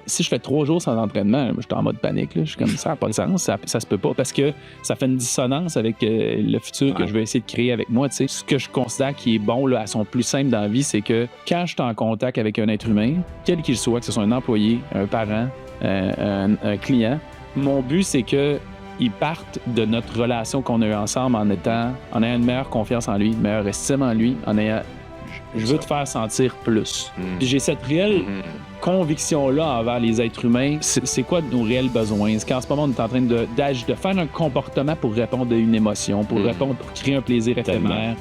si je fais 3 jours sans entraînement, je suis en mode panique. Là. Je suis comme ça n'a pas de sens, ça se peut pas parce que ça fait une dissonance avec le futur que je vais essayer de créer avec moi. T'sais. Ce que je considère qui est bon là, à son plus simple dans la vie, c'est que quand je suis en contact avec un être humain, quel qu'il soit, que ce soit un employé, un parent, un client, mon but c'est que ils partent de notre relation qu'on a eue ensemble en ayant une meilleure confiance en lui, une meilleure estime en lui, je veux te faire sentir plus. Puis j'ai cette réelle conviction-là envers les êtres humains. C'est quoi nos réels besoins? C'est qu'en ce moment, on est en train de faire un comportement pour répondre à une émotion, pour créer un plaisir éphémère,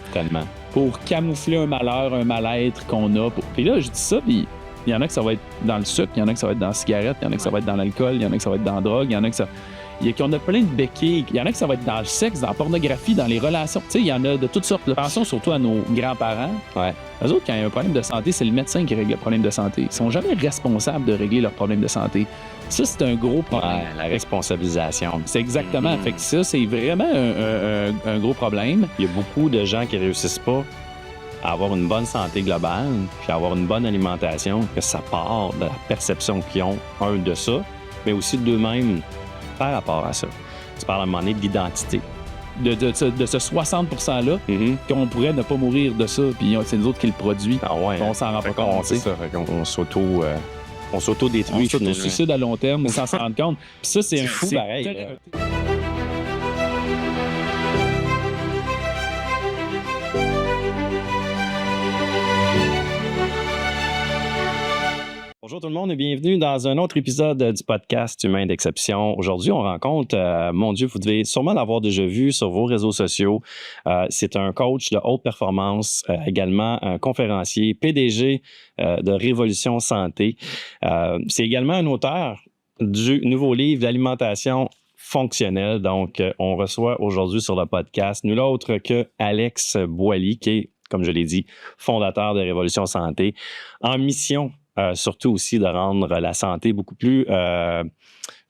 pour camoufler un malheur, un mal-être qu'on a. Puis là, je dis ça, puis il y en a que ça va être dans le sucre, il y en a que ça va être dans la cigarette, il y en a que ça va être dans l'alcool, il y en a que ça va être dans la drogue, il y en a que ça... qu'on a plein de béquilles. Il y en a que ça va être dans le sexe, dans la pornographie, dans les relations. Tu sais, il y en a de toutes sortes. Pensons surtout à nos grands-parents. Ouais. Eux autres, quand il y a un problème de santé, c'est le médecin qui règle le problème de santé. Ils sont jamais responsables de régler leur problème de santé. Ça, c'est un gros problème. Ouais, la responsabilisation. C'est exactement. Fait que ça, c'est vraiment un gros problème. Il y a beaucoup de gens qui réussissent pas à avoir une bonne santé globale, puis à avoir une bonne alimentation, que ça part de la perception qu'ils ont, de ça, mais aussi d'eux-mêmes par rapport à ça. Tu parles à un moment donné de l'identité. De ce 60%-là, qu'on pourrait ne pas mourir de ça, puis c'est nous autres qui le produit. Ah ouais. On s'en rend pas compte. C'est ça. On s'auto-détruit. On s'auto-suicide à long terme sans s'en rendre compte. Puis ça, c'est fou, pareil. Bonjour tout le monde et bienvenue dans un autre épisode du podcast Humain d'exception. Aujourd'hui, on rencontre, mon Dieu, vous devez sûrement l'avoir déjà vu sur vos réseaux sociaux. C'est un coach de haute performance, également un conférencier, PDG de Révolution Santé. C'est également un auteur du nouveau livre d'alimentation fonctionnelle. Donc, on reçoit aujourd'hui sur le podcast nul autre que Alex Boily, qui est, comme je l'ai dit, fondateur de Révolution Santé, en mission surtout aussi de rendre la santé beaucoup plus, je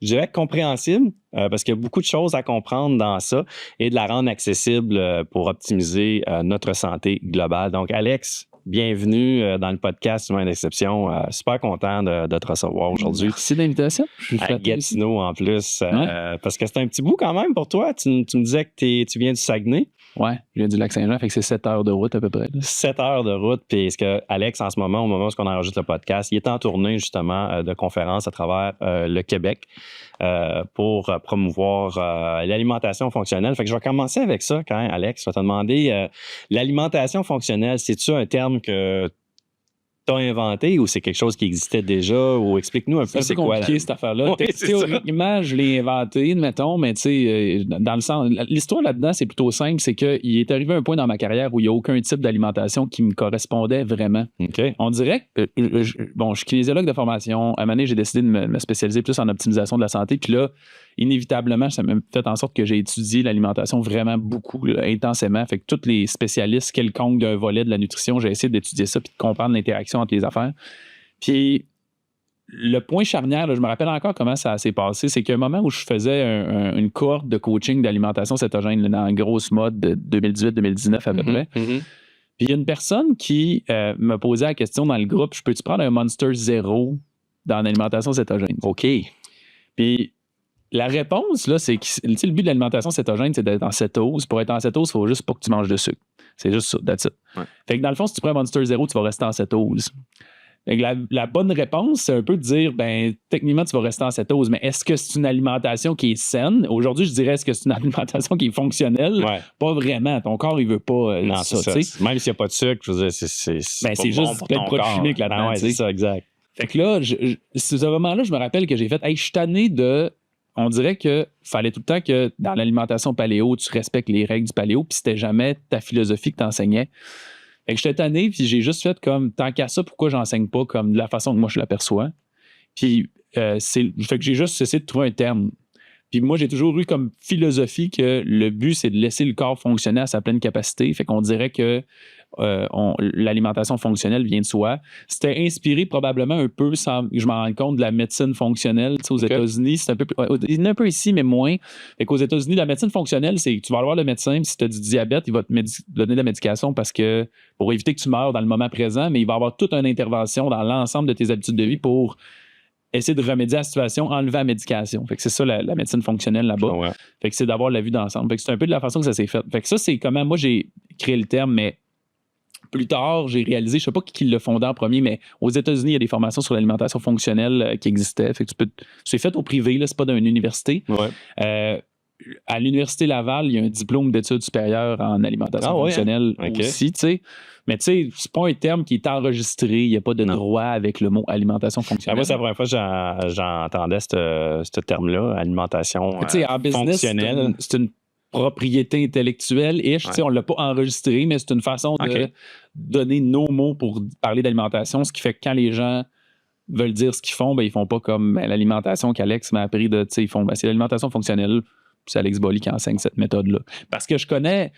dirais, compréhensible, parce qu'il y a beaucoup de choses à comprendre dans ça et de la rendre accessible pour optimiser notre santé globale. Donc, Alex, bienvenue dans le podcast Humain d'exception. Super content de te recevoir aujourd'hui. Merci de l'invitation. À Gatineau en plus, parce que c'est un petit bout quand même pour toi. Tu me disais que tu viens du Saguenay. Oui, je viens du Lac-Saint-Jean, fait que c'est 7 heures de route à peu près. 7 heures de route, puis est-ce que Alex, en ce moment, au moment où on enregistre le podcast, il est en tournée justement de conférences à travers le Québec pour promouvoir l'alimentation fonctionnelle. Fait que je vais commencer avec ça quand même, Alex. Je vais te demander, l'alimentation fonctionnelle, c'est-tu un terme que tu as inventé ou c'est quelque chose qui existait déjà? Ou explique-nous un peu c'est quoi. C'est compliqué cette affaire-là. Oui, théoriquement, je l'ai inventé, mettons, mais tu sais, dans le sens, l'histoire là-dedans, c'est plutôt simple, c'est qu'il est arrivé un point dans ma carrière où il n'y a aucun type d'alimentation qui me correspondait vraiment. Okay. On dirait que, je suis kinésiologue de formation. À un moment donné, j'ai décidé de me spécialiser plus en optimisation de la santé. Puis là, inévitablement, ça m'a fait en sorte que j'ai étudié l'alimentation vraiment beaucoup, là, intensément. Fait que tous les spécialistes quelconques d'un volet de la nutrition, j'ai essayé d'étudier ça puis de comprendre l'interaction entre les affaires. Puis le point charnière, là, je me rappelle encore comment ça s'est passé, c'est qu'à un moment où je faisais une cohorte de coaching d'alimentation cétogène là, dans la grosse mode de 2018-2019 à peu près. Puis il y a une personne qui me posait la question dans le groupe, je peux-tu prendre un Monster Zero dans l'alimentation cétogène? OK. Puis la réponse, là, c'est que le but de l'alimentation cétogène, c'est d'être en cétose. Pour être en cétose, il faut juste pas que tu manges de sucre. C'est juste ça, that's it. Ouais. Fait que dans le fond, si tu prends un Monster Zero, tu vas rester en cétose. Fait que la bonne réponse, c'est un peu de dire, techniquement, tu vas rester en cétose, mais est-ce que c'est une alimentation qui est saine? Aujourd'hui, je dirais, est-ce que c'est une alimentation qui est fonctionnelle? Ouais. Pas vraiment. Ton corps, il veut pas non, ça. Même s'il n'y a pas de sucre, je veux dire, c'est juste plein de produits chimiques là-dedans. Ouais, c'est ça, exact. Fait que là, ce moment-là, je me rappelle que j'ai fait, je suis tanné de... On dirait qu'il fallait tout le temps que dans l'alimentation paléo, tu respectes les règles du paléo, puis c'était jamais ta philosophie que tu enseignais. Fait que j'étais tanné, puis j'ai juste fait comme, tant qu'à ça, pourquoi j'enseigne pas comme de la façon que moi je l'aperçois? Puis, fait que j'ai juste essayé de trouver un terme. Puis moi, j'ai toujours eu comme philosophie que le but, c'est de laisser le corps fonctionner à sa pleine capacité. Fait qu'on dirait que l'alimentation fonctionnelle vient de soi. C'était inspiré probablement un peu, sans que je m'en rende compte, de la médecine fonctionnelle. Tu sais, aux États-Unis, c'est un peu... Il y en a un peu ici, mais moins. Fait qu'aux États-Unis, la médecine fonctionnelle, c'est que tu vas aller voir le médecin, puis si tu as du diabète, il va te donner de la médication parce que pour éviter que tu meurs dans le moment présent, mais il va avoir toute une intervention dans l'ensemble de tes habitudes de vie pour essayer de remédier à la situation, enlever la médication. Fait que c'est ça la médecine fonctionnelle là-bas. Ouais. Fait que c'est d'avoir la vue d'ensemble. Fait que c'est un peu de la façon que ça s'est fait. Fait que ça, c'est comment moi j'ai créé le terme, mais plus tard, j'ai réalisé, je sais pas qui l'a fondé en premier, mais aux États-Unis, il y a des formations sur l'alimentation fonctionnelle qui existaient. Fait que c'est fait au privé, là, c'est pas dans une université. Ouais. À l'Université Laval, il y a un diplôme d'études supérieures en alimentation fonctionnelle aussi, tu sais. Mais tu sais, c'est pas un terme qui est enregistré, il n'y a pas de droit avec le mot alimentation fonctionnelle. Moi, c'est la première fois que j'entendais ce terme-là, alimentation en business, fonctionnelle. C'est une propriété intellectuelle. On ne l'a pas enregistré, mais c'est une façon de donner nos mots pour parler d'alimentation, ce qui fait que quand les gens veulent dire ce qu'ils font, ben, ils font pas comme l'alimentation qu'Alex m'a appris de, ils font, c'est l'alimentation fonctionnelle. C'est Alex Bolly qui enseigne cette méthode-là. Parce que je connais,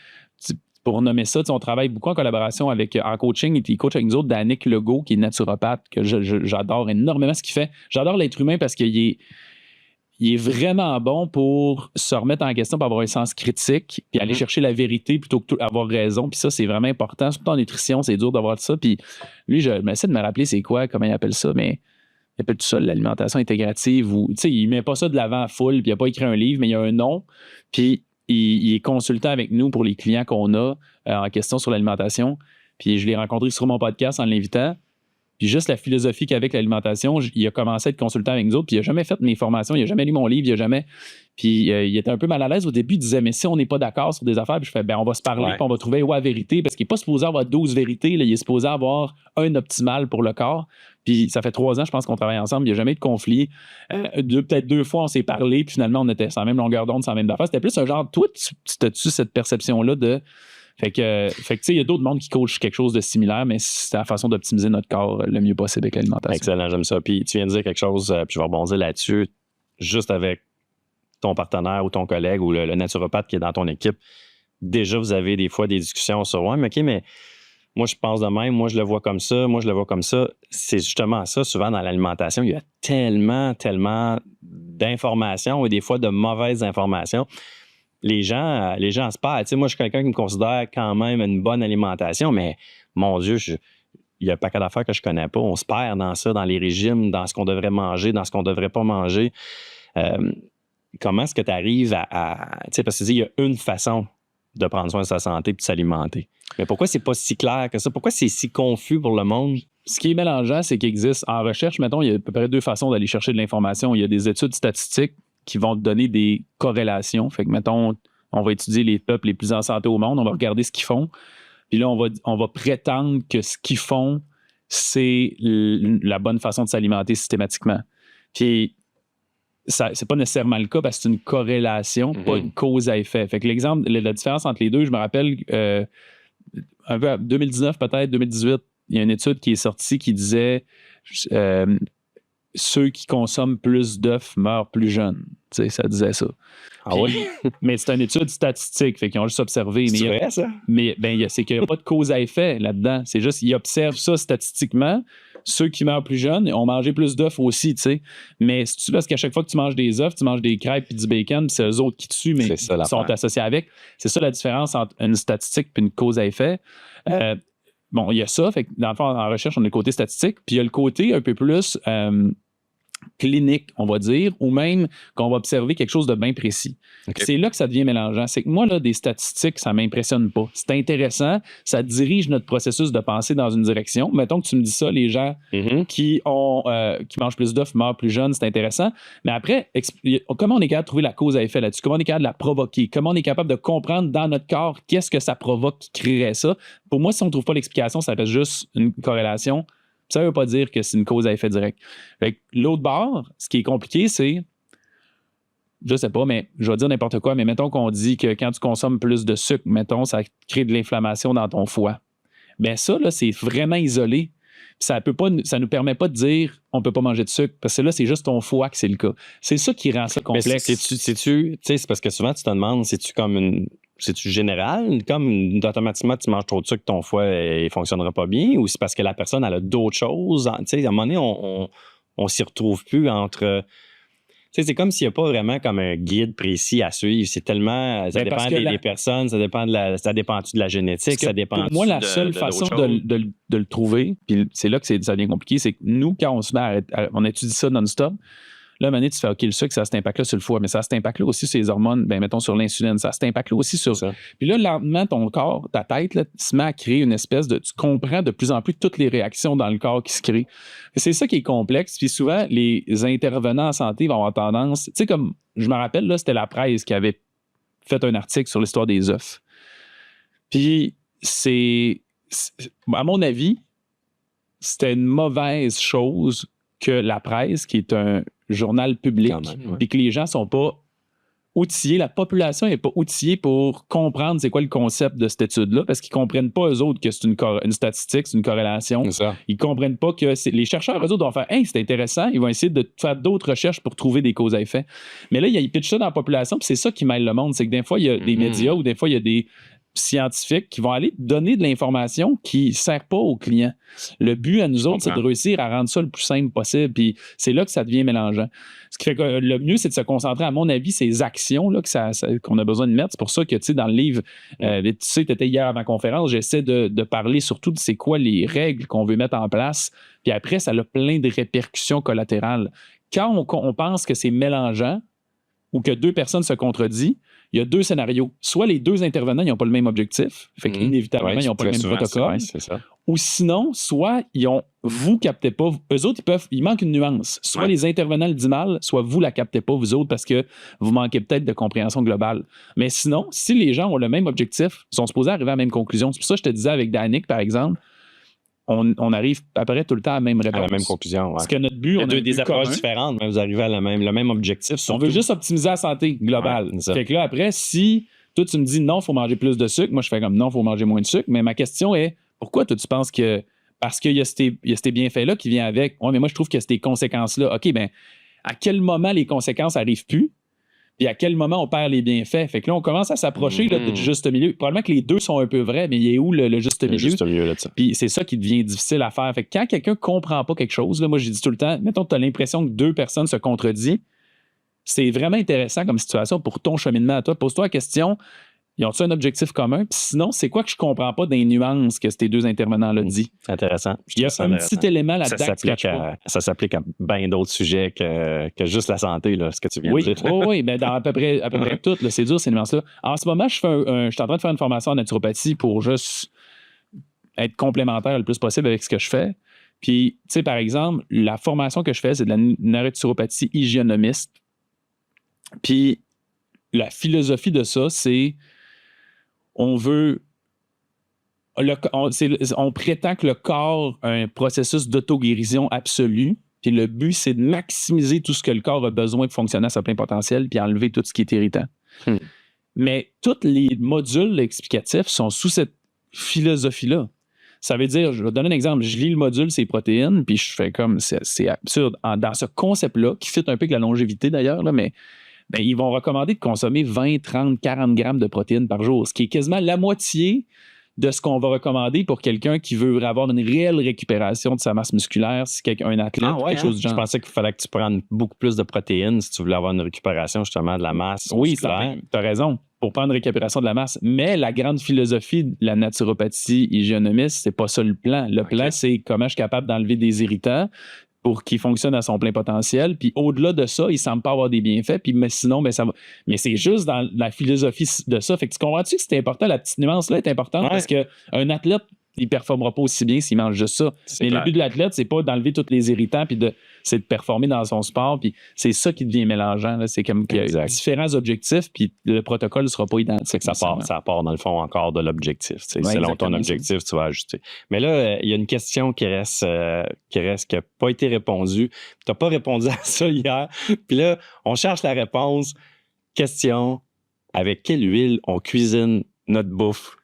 pour nommer ça, on travaille beaucoup en collaboration en coaching, et il coach avec nous autres, Danick Legault, qui est naturopathe, que j'adore énormément ce qu'il fait. J'adore l'être humain parce qu'il est vraiment bon pour se remettre en question, pour avoir un sens critique, puis aller chercher la vérité plutôt que avoir raison. Puis ça, c'est vraiment important. Surtout en nutrition, c'est dur d'avoir ça. Puis lui, je m'essaie de me rappeler c'est quoi, comment il appelle ça, mais il appelle tout ça l'alimentation intégrative. Il ne met pas ça de l'avant à full, puis il n'a pas écrit un livre, mais il y a un nom. Puis il est consultant avec nous pour les clients qu'on a en question sur l'alimentation. Puis je l'ai rencontré sur mon podcast en l'invitant. Puis juste la philosophie qu'avec l'alimentation, il a commencé à être consultant avec nous autres, puis il n'a jamais fait mes formations, il n'a jamais lu mon livre, il n'a jamais... Puis il était un peu mal à l'aise au début, il disait, mais si on n'est pas d'accord sur des affaires, puis je fais, on va se parler, puis on va trouver la vérité, parce qu'il n'est pas supposé avoir 12 vérités, là, il est supposé avoir un optimal pour le corps. Puis ça fait 3 ans, je pense qu'on travaille ensemble, il n'y a jamais eu de conflit. Peut-être 2 fois, on s'est parlé, puis finalement, on était sans même longueur d'onde, sans même affaire. C'était plus un genre, toi, tu as-tu cette perception-là de... Fait que tu sais, il y a d'autres mondes qui coachent quelque chose de similaire, mais c'est la façon d'optimiser notre corps le mieux possible avec l'alimentation. Excellent, j'aime ça. Puis tu viens de dire quelque chose, puis je vais rebondir là-dessus, juste avec ton partenaire ou ton collègue ou le naturopathe qui est dans ton équipe. Déjà, vous avez des fois des discussions sur « Ouais, mais OK, mais moi, je pense de même, moi, je le vois comme ça, moi, je le vois comme ça. » C'est justement ça, souvent dans l'alimentation, il y a tellement d'informations et des fois de mauvaises informations. Les gens se perdent. Tu sais, moi, je suis quelqu'un qui me considère quand même une bonne alimentation, mais mon Dieu, il y a un paquet d'affaires que je connais pas. On se perd dans ça, dans les régimes, dans ce qu'on devrait manger, dans ce qu'on devrait pas manger. Comment est-ce que tu arrives à tu sais, parce qu'il y a une façon de prendre soin de sa santé et de s'alimenter. Mais pourquoi c'est pas si clair que ça? Pourquoi c'est si confus pour le monde? Ce qui est mélangeant, c'est qu'il existe en recherche, mettons, il y a à peu près 2 façons d'aller chercher de l'information. Il y a des études statistiques qui vont te donner des corrélations. Fait que, mettons, on va étudier les peuples les plus en santé au monde, on va regarder ce qu'ils font, puis là, on va prétendre que ce qu'ils font, c'est la bonne façon de s'alimenter systématiquement. Puis, c'est pas nécessairement le cas parce que c'est une corrélation, pas une cause à effet. Fait que l'exemple, la différence entre les deux, je me rappelle, un peu 2019 peut-être, 2018, il y a une étude qui est sortie qui disait ceux qui consomment plus d'œufs meurent plus jeunes. Tu sais, ça disait ça. Ah oui? Mais c'est une étude statistique, fait qu'ils ont juste observé. C'est vrai, ça? Mais c'est qu'il n'y a pas de cause à effet là-dedans. C'est juste qu'ils observent ça statistiquement. Ceux qui meurent plus jeunes ont mangé plus d'œufs aussi, tu sais. Mais c'est parce qu'à chaque fois que tu manges des œufs, tu manges des crêpes et du bacon, puis c'est eux autres qui tuent, mais qui sont associés avec. C'est ça la différence entre une statistique et une cause à effet. Bon, il y a ça, fait que dans le fond, en recherche, on a le côté statistique, puis il y a le côté un peu plus clinique, on va dire, ou même qu'on va observer quelque chose de bien précis. Okay. C'est là que ça devient mélangeant. C'est que moi, là, des statistiques, ça ne m'impressionne pas. C'est intéressant, ça dirige notre processus de pensée dans une direction. Mettons que tu me dis ça, les gens qui mangent plus d'œufs meurent plus jeunes, c'est intéressant. Mais après, comment on est capable de trouver la cause à effet là-dessus? Comment on est capable de la provoquer? Comment on est capable de comprendre dans notre corps qu'est-ce que ça provoque qui créerait ça? Pour moi, si on ne trouve pas l'explication, ça fait juste une corrélation. Ça ne veut pas dire que c'est une cause à effet direct. Fait que l'autre bord, ce qui est compliqué, c'est, je sais pas, mais je vais dire n'importe quoi, mais mettons qu'on dit que quand tu consommes plus de sucre, mettons, ça crée de l'inflammation dans ton foie. Bien ça, là, c'est vraiment isolé. Ça nous permet pas de dire on peut pas manger de sucre, parce que là, c'est juste ton foie que c'est le cas. C'est ça qui rend ça complexe. Mais c'est parce que souvent, tu te demandes, c'est-tu général? Comme automatiquement, tu manges trop de sucre, ton foie ne fonctionnera pas bien? Ou c'est parce que la personne elle a d'autres choses? Tu sais, à un moment donné, on s'y retrouve plus entre... sais, c'est comme s'il n'y a pas vraiment comme un guide précis à suivre. C'est tellement... Ça dépend des personnes, ça dépend ça dépend-tu de la génétique, ça dépend. Pour moi, la seule façon de le trouver, puis c'est là que ça devient compliqué, c'est que nous, quand on se met on étudie ça non-stop, là, à un moment donné, tu fais OK, le sucre, ça a cet impact-là sur le foie, mais ça a cet impact-là aussi sur les hormones, ben mettons sur l'insuline, ça a cet impact-là aussi sur ça. Puis là, lentement, ton corps, ta tête, là, se met à créer une espèce de. Tu comprends de plus en plus toutes les réactions dans le corps qui se créent. Et c'est ça qui est complexe. Puis souvent, les intervenants en santé vont avoir tendance. Tu sais, comme je me rappelle, là, c'était la presse qui avait fait un article sur l'histoire des œufs. Puis à mon avis, c'était une mauvaise chose que la presse, qui est un journal public, puis que les gens sont pas outillés, la population n'est pas outillée pour comprendre c'est quoi le concept de cette étude-là, parce qu'ils comprennent pas, eux autres, que c'est une statistique, c'est une corrélation. C'est ça. Ils comprennent pas que les chercheurs, eux autres, vont faire « Hey, c'est intéressant », ils vont essayer de faire d'autres recherches pour trouver des causes à effet. Mais là, ils pitchent ça dans la population, puis c'est ça qui mêle le monde, c'est que des fois, il y a des médias ou des fois, il y a des scientifiques qui vont aller donner de l'information qui ne sert pas aux clients. Le but à nous autres, c'est de réussir à rendre ça le plus simple possible. Puis c'est là que ça devient mélangeant. Ce qui fait que le mieux, c'est de se concentrer, à mon avis, ces actions là, qu'on a besoin de mettre. C'est pour ça que, tu sais, dans le livre, tu sais, tu étais hier à ma conférence, j'essaie de parler surtout de c'est quoi les règles qu'on veut mettre en place. Puis après, ça a plein de répercussions collatérales. Quand on pense que c'est mélangeant ou que deux personnes se contredisent, il y a deux scénarios. Soit les deux intervenants n'ont pas le même objectif, fait qu'inévitablement, ils n'ont pas le même protocole. C'est ça. Ou sinon, soit vous captez pas, eux autres, il manque une nuance. Soit les intervenants le disent mal, soit vous la captez pas, vous autres, parce que vous manquez peut-être de compréhension globale. Mais sinon, si les gens ont le même objectif, ils sont supposés arriver à la même conclusion. C'est pour ça que je te disais avec Danick, par exemple, on arrive à peu près tout le temps à la même réponse. À la même conclusion, Parce que notre but, on a des approches différentes, mais vous arrivez à le même objectif. On veut juste optimiser la santé globale. Fait que là, après, si toi, tu me dis non, il faut manger plus de sucre, moi, je fais comme non, il faut manger moins de sucre. Mais ma question est, pourquoi toi, tu penses que parce qu'il y a ces bienfaits-là qui viennent avec? Oui, mais moi, je trouve que ces conséquences-là, OK, bien, à quel moment les conséquences n'arrivent plus? Puis à quel moment on perd les bienfaits? Fait que là, on commence à s'approcher du juste milieu. Probablement que les deux sont un peu vrais, mais il est où le juste milieu? Le juste milieu là, puis c'est ça qui devient difficile à faire. Fait que quand quelqu'un ne comprend pas quelque chose, là, moi, j'ai dit tout le temps, mettons que tu as l'impression que deux personnes se contredisent, c'est vraiment intéressant comme situation pour ton cheminement à toi. Pose-toi la question, ils ont-ils un objectif commun? Puis sinon, c'est quoi que je ne comprends pas des nuances que ces deux intervenants-là disent? C'est intéressant. Il y a un petit élément là-dedans. Ça s'applique à bien d'autres sujets que juste la santé, là, ce que tu viens de dire. Oui, mais dans à peu près tout, là, c'est dur ces nuances-là. En ce moment, je suis en train de faire une formation en naturopathie pour juste être complémentaire le plus possible avec ce que je fais. Puis, tu sais, par exemple, la formation que je fais, c'est de la naturopathie hygiénomiste. Puis, la philosophie de ça, c'est on prétend que le corps a un processus d'auto-guérison absolu, puis le but, c'est de maximiser tout ce que le corps a besoin pour fonctionner à son plein potentiel, puis enlever tout ce qui est irritant. Mais tous les modules explicatifs sont sous cette philosophie-là. Ça veut dire, je vais te donner un exemple, je lis le module, c'est protéines, puis je fais comme, c'est absurde. Dans ce concept-là, qui fit un peu avec la longévité d'ailleurs, là, mais ben, ils vont recommander de consommer 20, 30, 40 grammes de protéines par jour, ce qui est quasiment la moitié de ce qu'on va recommander pour quelqu'un qui veut avoir une réelle récupération de sa masse musculaire, si un athlète, quelque chose du genre. Je pensais qu'il fallait que tu prennes beaucoup plus de protéines si tu voulais avoir une récupération justement de la masse musculaire. Oui, tu as raison, pour prendre une récupération de la masse. Mais la grande philosophie de la naturopathie hygiénomiste, c'est pas ça le plan. Le plan, c'est comment je suis capable d'enlever des irritants pour qu'il fonctionne à son plein potentiel. Puis au-delà de ça, il ne semble pas avoir des bienfaits. Puis, mais sinon, ça va. Mais c'est juste dans la philosophie de ça. Fait que tu comprends-tu que c'est important? La petite nuance-là est importante parce qu'un athlète, il ne performera pas aussi bien s'il mange juste ça. Mais le but de l'athlète, c'est pas d'enlever tous les irritants, puis c'est de performer dans son sport. Puis c'est ça qui devient mélangeant. Là. C'est comme qu'il y a différents objectifs, puis le protocole ne sera pas identique. Ça part, dans le fond, encore de l'objectif. Selon ton objectif, tu vas ajuster. Mais là, il y a une question qui n'a pas été répondue. Tu n'as pas répondu à ça hier. Puis là, on cherche la réponse. Question, avec quelle huile on cuisine notre bouffe?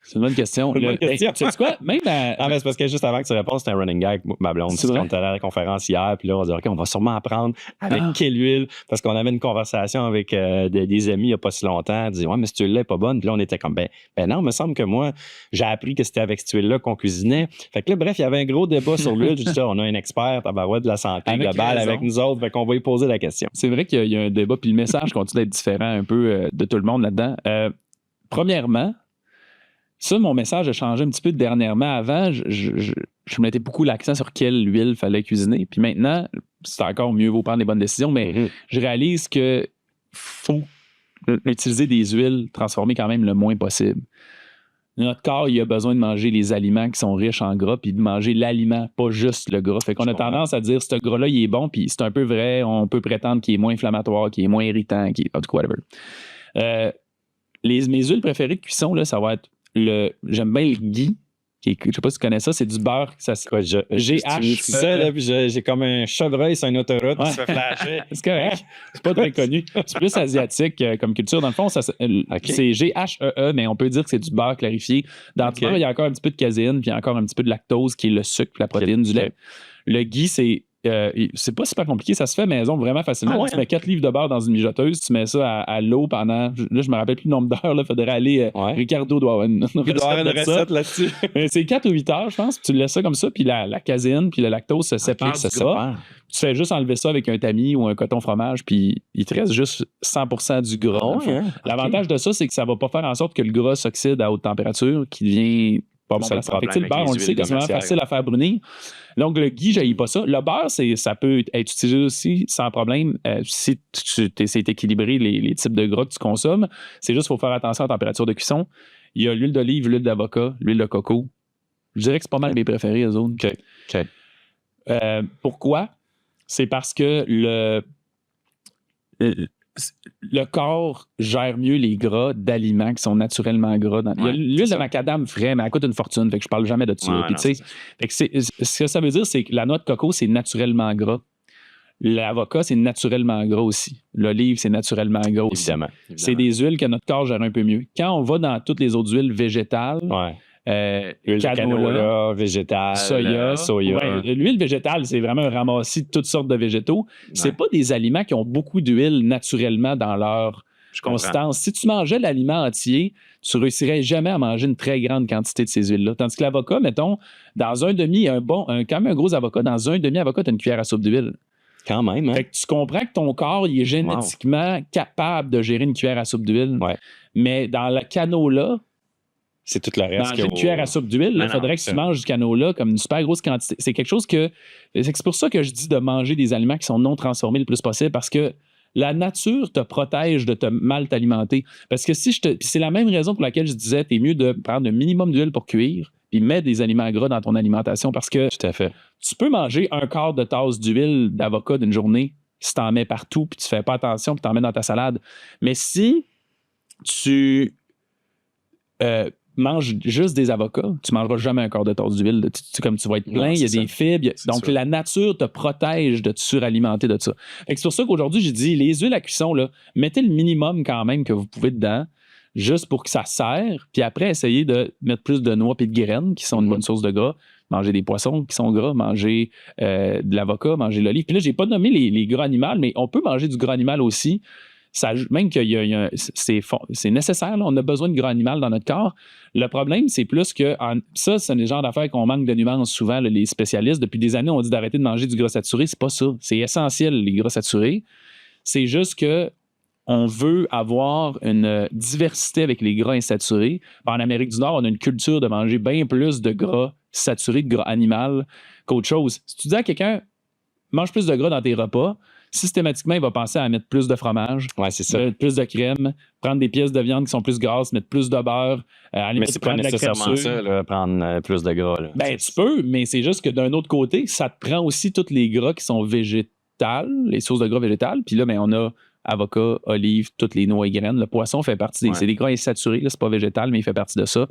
C'est une bonne question. Une bonne question. Tu sais quoi? Même Ah, mais c'est parce que juste avant que tu répondes, c'était un running gag, ma blonde. C'est vrai? On était allé à la conférence hier, puis là, on dit, OK, on va sûrement apprendre avec quelle huile, parce qu'on avait une conversation avec des amis il n'y a pas si longtemps. Elle dit, ouais, mais cette huile-là n'est pas bonne. Puis là, on était comme, ben non, il me semble que moi, j'ai appris que c'était avec cette huile-là qu'on cuisinait. Fait que là, bref, il y avait un gros débat sur l'huile. Je dis, on a un expert de la santé globale avec nous autres, fait qu'on va y poser la question. C'est vrai qu'il y a un débat, puis le message continue d'être différent un peu de tout le monde là-dedans. Premièrement, ça, mon message a changé un petit peu dernièrement. Avant, je mettais beaucoup l'accent sur quelle huile fallait cuisiner. Puis maintenant, c'est encore mieux, vaut prendre les bonnes décisions, mais je réalise que faut utiliser des huiles transformées quand même le moins possible. Notre corps, il a besoin de manger les aliments qui sont riches en gras, puis de manger l'aliment, pas juste le gras. Fait qu'on a tendance à dire, ce gras-là, il est bon, puis c'est un peu vrai, on peut prétendre qu'il est moins inflammatoire, qu'il est moins irritant, qu'il est... En tout cas, whatever. Mes huiles préférées de cuisson, là, ça va être j'aime bien le ghee. Je sais pas si tu connais ça, c'est du beurre. J'ai comme un chevreuil sur une autoroute qui se fait flasher. C'est correct. C'est pas très connu. C'est plus asiatique comme culture. Dans le fond, c'est GHEE, mais on peut dire que c'est du beurre clarifié. Dans le beurre, il y a encore un petit peu de caséine, puis encore un petit peu de lactose, qui est le sucre, la protéine du lait. Le ghee, c'est pas super compliqué, ça se fait maison vraiment facilement. Tu mets 4 livres de beurre dans une mijoteuse, tu mets ça à l'eau pendant. Là, je me rappelle plus le nombre d'heures, il faudrait aller. Ricardo doit avoir une recette là-dessus. C'est 4 ou 8 heures, je pense, puis tu laisses ça comme ça, puis la caséine, puis le lactose se sépare de ça. Tu fais juste enlever ça avec un tamis ou un coton fromage, puis il te reste juste 100% du gras. L'avantage de ça, c'est que ça va pas faire en sorte que le gras s'oxyde à haute température, qui devient. Pas bon, le beurre, on le sait, c'est vraiment facile à faire brunir. Donc, le ghee, je pas ça. Le beurre, ça peut être utilisé aussi sans problème si tu essaies d'équilibrer les types de gras que tu consommes. C'est juste qu'il faut faire attention à la température de cuisson. Il y a l'huile d'olive, l'huile d'avocat, l'huile de coco. Je dirais que c'est pas mal mes préférés, eux autres. OK. Pourquoi? C'est parce que le corps gère mieux les gras d'aliments qui sont naturellement gras. Il y a l'huile de macadam frais, mais elle coûte une fortune, fait que je parle jamais de ça. Ce que ça veut dire, c'est que la noix de coco, c'est naturellement gras. L'avocat, c'est naturellement gras aussi. L'olive, c'est naturellement gras aussi. Évidemment. C'est des huiles que notre corps gère un peu mieux. Quand on va dans toutes les autres huiles végétales, canola, végétal, soya. L'huile végétale, c'est vraiment un ramassis de toutes sortes de végétaux. C'est pas des aliments qui ont beaucoup d'huile naturellement dans leur consistance. Si tu mangeais l'aliment entier, tu réussirais jamais à manger une très grande quantité de ces huiles-là. Tandis que l'avocat, mettons, dans un demi, quand même un gros avocat, dans un demi-avocat, tu as une cuillère à soupe d'huile. Quand même, hein? Fait que tu comprends que ton corps, il est génétiquement capable de gérer une cuillère à soupe d'huile. Mais dans le canola, c'est tout le reste. Dans une cuillère à soupe d'huile, il faudrait que tu manges du canola comme une super grosse quantité. C'est quelque chose que... C'est pour ça que je dis de manger des aliments qui sont non transformés le plus possible, parce que la nature te protège de te mal t'alimenter. Parce que c'est la même raison pour laquelle je disais, t'es mieux de prendre un minimum d'huile pour cuire, puis mettre des aliments gras dans ton alimentation, parce que tout à fait. Tu peux manger un quart de tasse d'huile d'avocat d'une journée si t'en mets partout, puis tu fais pas attention, puis t'en mets dans ta salade. Mais si tu manges juste des avocats, tu mangeras jamais un quart de tasse d'huile. Comme tu vas être plein, il y a des fibres. Donc, la nature te protège de te suralimenter de ça. C'est pour ça qu'aujourd'hui, j'ai dit, les huiles à cuisson, là, mettez le minimum quand même que vous pouvez dedans, juste pour que ça serre. Puis après, essayez de mettre plus de noix et de graines, qui sont une bonne source de gras. Manger des poissons qui sont gras, manger de l'avocat, manger l'olive. Puis là, j'ai pas nommé les gras animaux, mais on peut manger du gras animal aussi. Même que c'est nécessaire, là, on a besoin de gras animal dans notre corps. Le problème, c'est plus que ça, c'est le genre d'affaires qu'on manque de nuances souvent, là, les spécialistes. Depuis des années, on dit d'arrêter de manger du gras saturé. C'est pas ça. C'est essentiel, les gras saturés. C'est juste que on veut avoir une diversité avec les gras insaturés. En Amérique du Nord, on a une culture de manger bien plus de gras saturé, de gras animal qu'autre chose. Si tu dis à quelqu'un, mange plus de gras dans tes repas, systématiquement, il va penser à mettre plus de fromage, plus de crème, prendre des pièces de viande qui sont plus grasses, mettre plus de beurre. Mais c'est pas nécessairement ça, là, prendre plus de gras. Là. Ben, tu peux, mais c'est juste que d'un autre côté, ça te prend aussi tous les gras qui sont végétales, les sources de gras végétales. Puis là, ben, on a avocat, olive, toutes les noix et graines. Le poisson fait partie c'est des gras insaturés, là, c'est pas végétal, mais il fait partie de ça.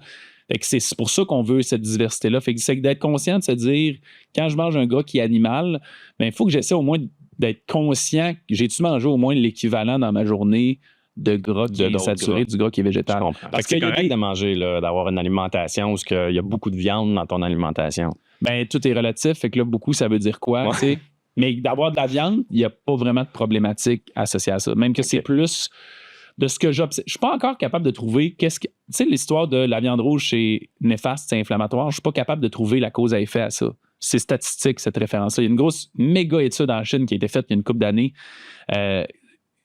Fait que c'est pour ça qu'on veut cette diversité-là. Fait que c'est d'être conscient de se dire, quand je mange un gras qui est animal, ben, il faut que j'essaie au moins d'être conscient que j'ai-tu mangé au moins l'équivalent dans ma journée de gras qui est saturé, du gras qui est végétal. Je comprends. Parce que c'est correct de manger, là, d'avoir une alimentation où il y a beaucoup de viande dans ton alimentation. Ben, tout est relatif. Fait que là, beaucoup, ça veut dire quoi? Ouais. Mais d'avoir de la viande, il n'y a pas vraiment de problématique associée à ça. Même que c'est plus de ce que j'observe. Je ne suis pas encore capable de trouver tu sais, l'histoire de la viande rouge, c'est néfaste, c'est inflammatoire. Je ne suis pas capable de trouver la cause à effet à ça. C'est statistique, cette référence-là. Il y a une grosse méga étude en Chine qui a été faite il y a une couple d'années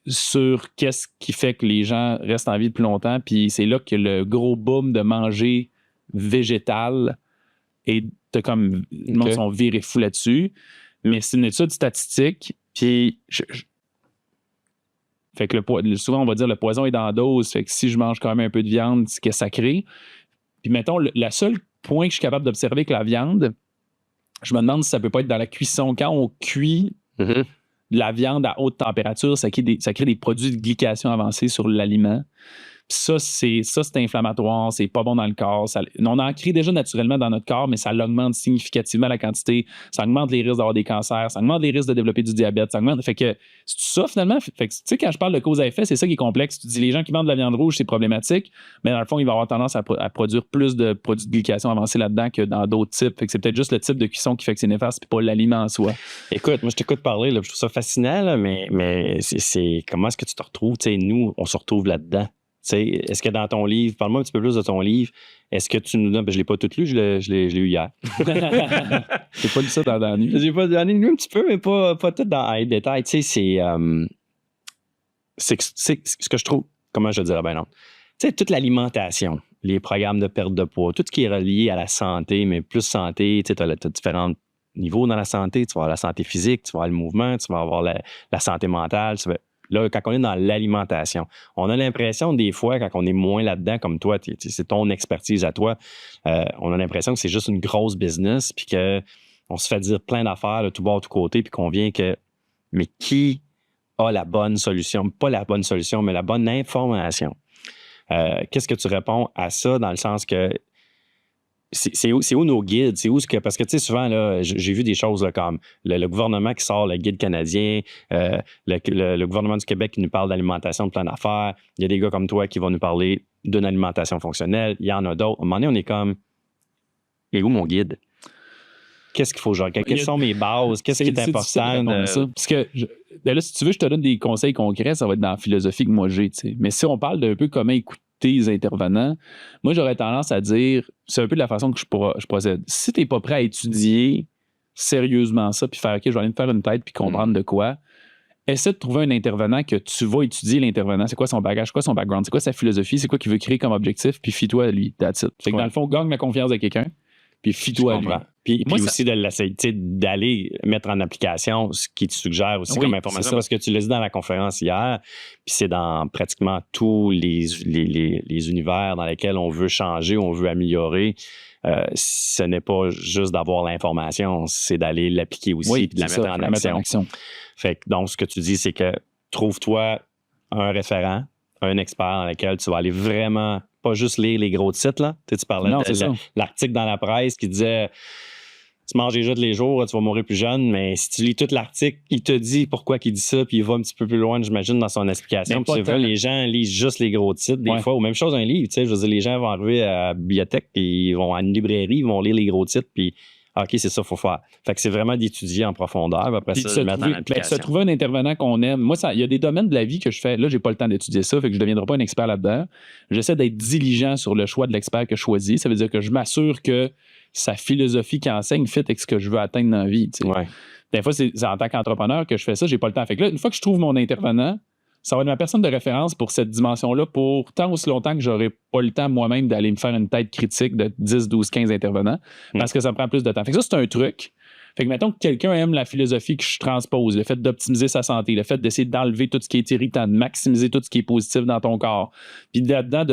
sur qu'est-ce qui fait que les gens restent en vie plus longtemps. Puis c'est là que le gros boom de manger végétal et comme le monde sont virés fous là-dessus. Mais c'est une étude statistique. Puis fait que souvent, on va dire le poison est dans la dose. Fait que si je mange quand même un peu de viande, c'est que ça crée. Puis mettons, le seul point que je suis capable d'observer avec la viande, je me demande si ça peut pas être dans la cuisson. Quand on cuit de la viande à haute température, ça crée des produits de glycation avancée sur l'aliment. Puis ça, c'est inflammatoire, c'est pas bon dans le corps. On en crée déjà naturellement dans notre corps, mais ça l'augmente significativement la quantité. Ça augmente les risques d'avoir des cancers, ça augmente les risques de développer du diabète. Ça augmente. Fait que c'est ça, finalement. Fait que, tu sais, quand je parle de cause à effet, c'est ça qui est complexe. Tu dis les gens qui mangent de la viande rouge, c'est problématique, mais dans le fond, il va avoir tendance à produire plus de produits de glycation avancés là-dedans que dans d'autres types. Fait que c'est peut-être juste le type de cuisson qui fait que c'est néfaste, puis pas l'aliment en soi. Écoute, moi, je t'écoute parler, là, je trouve ça fascinant, là, mais c'est comment est-ce que tu te retrouves? Tu sais, nous, on se retrouve là-dedans. T'sais, est-ce que dans ton livre, parle-moi un petit peu plus de ton livre, est-ce que tu nous donnes, je ne l'ai pas tout lu, je l'ai eu hier. J'ai pas lu ça dans la nuit. J'ai pas lu un petit peu, mais pas tout dans les détails. Tu sais, c'est ce que je trouve, comment je dirais, ben non. Tu sais, toute l'alimentation, les programmes de perte de poids, tout ce qui est relié à la santé, mais plus santé, tu sais, tu as différents niveaux dans la santé, tu vas avoir la santé physique, tu vas avoir le mouvement, tu vas avoir la santé mentale, là, quand on est dans l'alimentation, on a l'impression des fois, quand on est moins là-dedans, comme toi, c'est ton expertise à toi, on a l'impression que c'est juste une grosse business, puis qu'on se fait dire plein d'affaires de tout bord, de tout côté, puis qu'on vient mais qui a la bonne solution? Pas la bonne solution, mais la bonne information. Qu'est-ce que tu réponds à ça dans le sens que c'est où nos guides? Parce que, tu sais, souvent, là, j'ai vu des choses là, comme le gouvernement qui sort le guide canadien, le gouvernement du Québec qui nous parle d'alimentation de plein d'affaires. Il y a des gars comme toi qui vont nous parler d'une alimentation fonctionnelle. Il y en a d'autres. À un moment donné, on est comme, et où mon guide? Qu'est-ce qu'il faut, genre? Quelles sont mes bases? Qu'est-ce qui est important? Parce que, là, si tu veux, je te donne des conseils concrets, ça va être dans la philosophie que moi j'ai, tu sais. Mais si on parle d'un peu comment écouter les intervenants, moi, j'aurais tendance à dire, c'est un peu de la façon que je procède. Si tu n'es pas prêt à étudier sérieusement ça, puis faire, OK, je vais aller me faire une tête, puis comprendre de quoi, essaie de trouver un intervenant que tu vas étudier l'intervenant. C'est quoi son bagage, c'est quoi son background, c'est quoi sa philosophie, c'est quoi qu'il veut créer comme objectif, puis fie-toi à lui, that's it. Fait que dans le fond, gagne la confiance de quelqu'un, puis fie-toi à lui. Puis aussi de l'essayer, d'aller mettre en application ce qui te suggère aussi comme information, parce que tu l'as dit dans la conférence hier, puis c'est dans pratiquement tous les univers dans lesquels on veut changer, on veut améliorer. Ce n'est pas juste d'avoir l'information, c'est d'aller l'appliquer aussi et de la mettre en action. Fait que, donc, ce que tu dis, c'est que trouve-toi un référent, un expert dans lequel tu vas aller vraiment, pas juste lire les gros titres, là. Tu parlais de l'article dans la presse qui disait tu manges déjà tous les jours, tu vas mourir plus jeune, mais si tu lis tout l'article, il te dit pourquoi il dit ça, puis il va un petit peu plus loin, j'imagine, dans son explication. Puis c'est vrai, les gens lisent juste les gros titres, des fois, ou même chose un livre, tu sais, je veux dire, les gens vont arriver à la bibliothèque, puis ils vont à une librairie, ils vont lire les gros titres, puis OK, c'est ça qu'il faut faire. Fait que c'est vraiment d'étudier en profondeur, puis après ça, de mettre en application. Se trouver un intervenant qu'on aime. Moi, il y a des domaines de la vie que je fais. Là, j'ai pas le temps d'étudier ça, fait que je ne deviendrai pas un expert là-dedans. J'essaie d'être diligent sur le choix de l'expert que je choisis. Ça veut dire que je m'assure que sa philosophie qui enseigne fit avec ce que je veux atteindre dans la vie. Ouais. Des fois, c'est en tant qu'entrepreneur que je fais ça, j'ai pas le temps. Fait que là, une fois que je trouve mon intervenant, ça va être ma personne de référence pour cette dimension-là pour tant aussi longtemps que j'aurai pas le temps moi-même d'aller me faire une tête critique de 10, 12, 15 intervenants parce que ça me prend plus de temps. Fait que ça, c'est un truc. Fait que mettons que quelqu'un aime la philosophie que je transpose, le fait d'optimiser sa santé, le fait d'essayer d'enlever tout ce qui est irritant, de maximiser tout ce qui est positif dans ton corps. Puis là-dedans,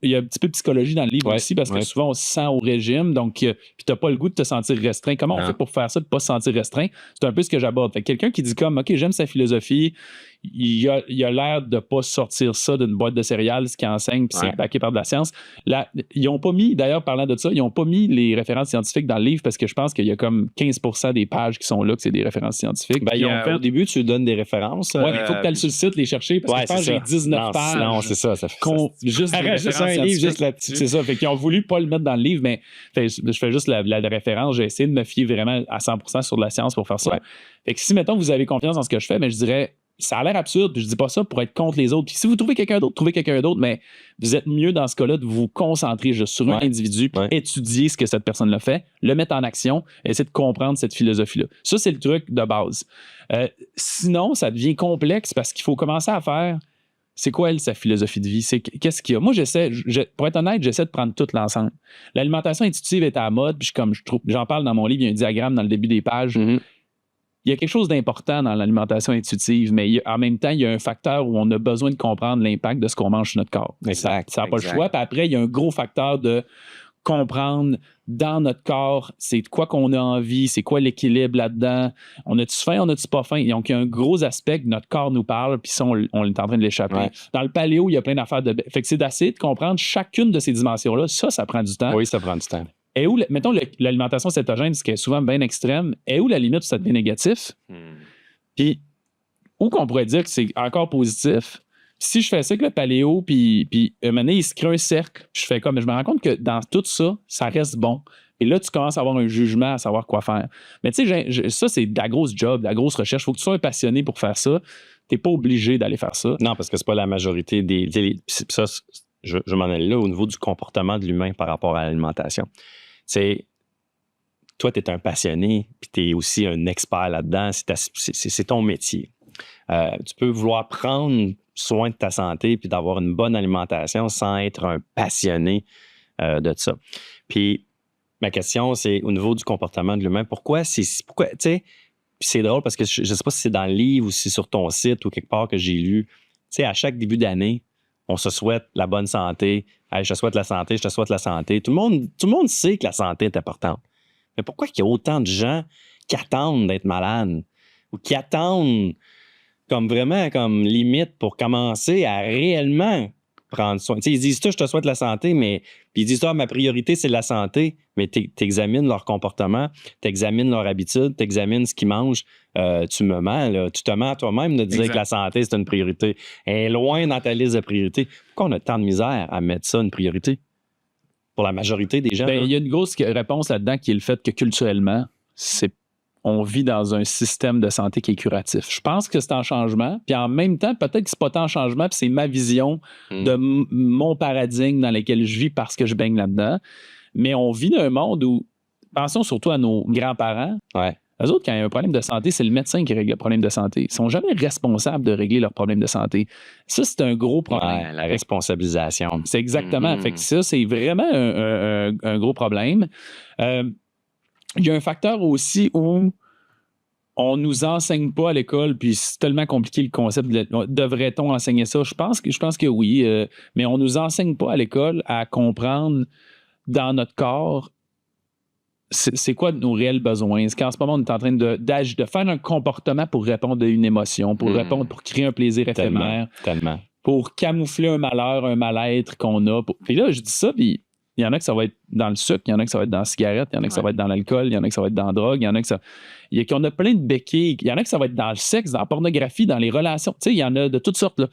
il y a un petit peu de psychologie dans le livre aussi parce que souvent on se sent au régime, donc puis t'as pas le goût de te sentir restreint. Comment on fait pour faire ça, de pas se sentir restreint? C'est un peu ce que j'aborde. Fait que quelqu'un qui dit comme, OK, j'aime sa philosophie, il a l'air de pas sortir ça d'une boîte de céréales, ce qu'il enseigne, puis c'est backé par de la science. Là, ils n'ont pas mis, d'ailleurs, parlant de ça, ils n'ont pas mis les références scientifiques dans le livre parce que je pense qu'il y a comme 15% des pages qui sont là que c'est des références scientifiques. Au début, tu donnes des références. Oui, mais il faut que tu ailles sur le site les chercher parce que je pense que j'ai 19 pages. Non, c'est ça. Ça fait juste des références un livre juste là-dessus. C'est ça. Fait qu'ils ont voulu pas le mettre dans le livre, mais je fais juste la référence. J'ai essayé de me fier vraiment à 100% sur de la science pour faire ça. Ouais. Fait que si, mettons, vous avez confiance dans ce que je fais, mais je dirais, ça a l'air absurde, puis je dis pas ça pour être contre les autres. Puis si vous trouvez quelqu'un d'autre, trouvez quelqu'un d'autre, mais vous êtes mieux dans ce cas-là de vous concentrer juste sur un individu, puis étudier ce que cette personne-là fait, le mettre en action, essayer de comprendre cette philosophie-là. Ça, c'est le truc de base. Sinon, ça devient complexe parce qu'il faut commencer à faire, c'est quoi, elle, sa philosophie de vie? Qu'est-ce qu'il y a? Moi, pour être honnête, j'essaie de prendre tout l'ensemble. L'alimentation intuitive est à la mode, puis j'en parle dans mon livre, il y a un diagramme dans le début des pages. Il y a quelque chose d'important dans l'alimentation intuitive, mais en même temps, il y a un facteur où on a besoin de comprendre l'impact de ce qu'on mange sur notre corps. Exact. Ça n'a pas le choix. Puis après, il y a un gros facteur de comprendre dans notre corps, c'est de quoi qu'on a envie, c'est quoi l'équilibre là-dedans. On a-tu faim, on a-tu pas faim? Donc, il y a un gros aspect que notre corps nous parle, puis ça, on est en train de l'échapper. Ouais. Dans le paléo, il y a plein d'affaires de... Fait que c'est d'essayer de comprendre chacune de ces dimensions-là. Ça prend du temps. Oui, ça prend du temps. Et où, mettons, l'alimentation cétogène, ce qui est souvent bien extrême, est où la limite où ça devient négatif? Puis, où qu'on pourrait dire que c'est encore positif? Si je fais ça avec le paléo, puis un moment donné, il se crée un cercle, je fais comme, je me rends compte que dans tout ça, ça reste bon. Et là, tu commences à avoir un jugement, à savoir quoi faire. Mais tu sais, ça, c'est de la grosse job, de la grosse recherche. Il faut que tu sois un passionné pour faire ça. Tu n'es pas obligé d'aller faire ça. Non, parce que c'est pas la majorité des... Ça, je m'en allais là au niveau du comportement de l'humain par rapport à l'alimentation. C'est... Toi, tu es un passionné, puis tu es aussi un expert là-dedans. C'est ton métier. Tu peux vouloir prendre soin de ta santé puis d'avoir une bonne alimentation sans être un passionné de ça. Puis ma question, c'est au niveau du comportement de l'humain, pourquoi tu sais, puis c'est drôle parce que je ne sais pas si c'est dans le livre ou si c'est sur ton site ou quelque part que j'ai lu, tu sais, à chaque début d'année, on se souhaite la bonne santé. Hey, je te souhaite la santé, je te souhaite la santé. Tout le monde sait que la santé est importante. Mais pourquoi il y a autant de gens qui attendent d'être malades ou qui attendent comme vraiment comme limite pour commencer à réellement prendre soin? T'sais, ils disent je te souhaite la santé, mais puis ils disent ma priorité, c'est la santé, mais tu examines leur comportement, tu examines leur habitude, tu examines ce qu'ils mangent. Tu me mens, là. Tu te mens à toi-même de dire que la santé, c'est une priorité. Elle est loin dans ta liste de priorités. Pourquoi on a tant de misère à mettre ça une priorité? Pour la majorité des gens. Il y a une grosse réponse là-dedans qui est le fait que culturellement, on vit dans un système de santé qui est curatif. Je pense que c'est en changement, puis en même temps, peut-être que c'est pas tant en changement, puis c'est ma vision de mon paradigme dans lequel je vis parce que je baigne là-dedans. Mais on vit dans un monde où, pensons surtout à nos grands-parents, eux autres, quand il y a un problème de santé, c'est le médecin qui règle le problème de santé. Ils ne sont jamais responsables de régler leur problème de santé. Ça, c'est un gros problème. Ouais, la responsabilisation. C'est exactement. Fait que ça, c'est vraiment un gros problème. Il y a un facteur aussi où on ne nous enseigne pas à l'école, puis c'est tellement compliqué le concept. Devrait-on enseigner ça? Je pense que oui, mais on ne nous enseigne pas à l'école à comprendre dans notre corps c'est quoi nos réels besoins. C'est qu'en ce moment, on est en train de faire un comportement pour répondre à une émotion, pour répondre, pour créer un plaisir éphémère, pour camoufler un malheur, un mal-être qu'on a. Puis là, je dis ça, puis il y en a que ça va être dans le sucre, il y en a que ça va être dans la cigarette, il y en a que ça va être dans l'alcool, il y en a que ça va être dans la drogue, il y en a que ça... qu'on a plein de béquilles, il y en a que ça va être dans le sexe, dans la pornographie, dans les relations. Tu sais, il y en a de toutes sortes, là.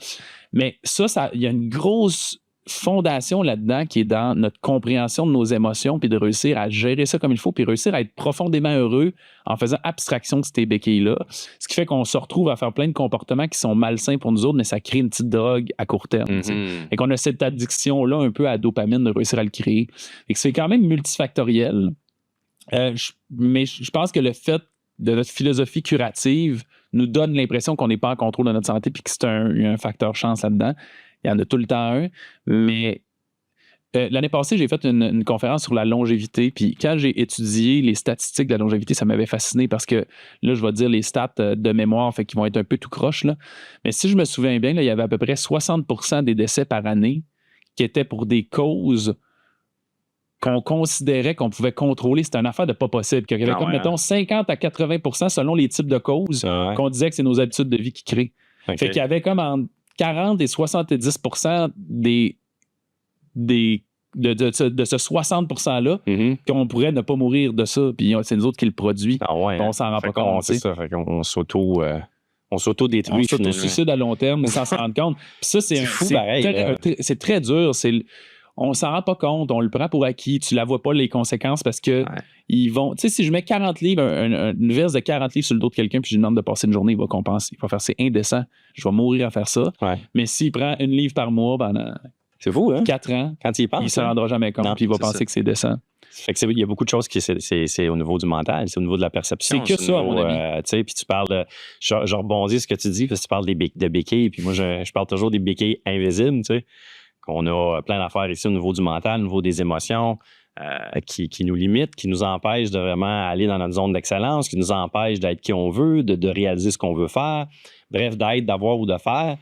Mais ça, il y a une grosse fondation là-dedans qui est dans notre compréhension de nos émotions puis de réussir à gérer ça comme il faut puis réussir à être profondément heureux en faisant abstraction de ces béquilles-là. Ce qui fait qu'on se retrouve à faire plein de comportements qui sont malsains pour nous autres, mais ça crée une petite drogue à court terme. Et qu'on a cette addiction-là un peu à la dopamine de réussir à le créer. Et que c'est quand même multifactoriel. Mais je pense que le fait de notre philosophie curative nous donne l'impression qu'on n'est pas en contrôle de notre santé puis que c'est un facteur chance là-dedans. Il y en a tout le temps un, mais l'année passée, j'ai fait une conférence sur la longévité, puis quand j'ai étudié les statistiques de la longévité, ça m'avait fasciné parce que là, je vais dire les stats de mémoire, fait qu'ils vont être un peu tout croche, là. Mais si je me souviens bien, là, il y avait à peu près 60% des décès par année qui étaient pour des causes qu'on considérait qu'on pouvait contrôler. C'était une affaire de pas possible. Il y avait mettons, 50 à 80% selon les types de causes qu'on disait que c'est nos habitudes de vie qui créent. Okay. Fait qu'il y avait comme entre 40 et 70% de ce 60%-là qu'on pourrait ne pas mourir de ça. Puis c'est nous autres qui le produit. Ah ouais. On s'en rend pas compte. C'est ça. Fait qu'on s'auto-détruit. On s'auto-suicide à long terme sans s'en rendre compte. Puis ça, c'est fou, pareil. C'est très dur. On s'en rend pas compte. On le prend pour acquis. Tu la vois pas les conséquences parce que ils vont... Tu sais, si je mets 40 livres, une verse de 40 livres sur le dos de quelqu'un puis je lui demande de passer une journée, il va compenser. Il va faire c'est indécent. Je vais mourir à faire ça. Ouais. Mais s'il prend une livre par mois pendant... C'est fou, hein? 4 ans. Quand il pense. Il ne se rendra jamais compte. Puis il va penser que c'est décent. Fait que il y a beaucoup de choses qui c'est au niveau du mental, c'est au niveau de la perception. C'est que ça, à mon avis. Puis tu parles je rebondis ce que tu dis, parce que tu parles de béquilles, puis moi, je parle toujours des béquilles invisibles, tu sais, qu'on a plein d'affaires ici au niveau du mental, au niveau des émotions, qui nous limitent, qui nous empêchent de vraiment aller dans notre zone d'excellence, qui nous empêchent d'être qui on veut, de réaliser ce qu'on veut faire, bref, d'être, d'avoir ou de faire.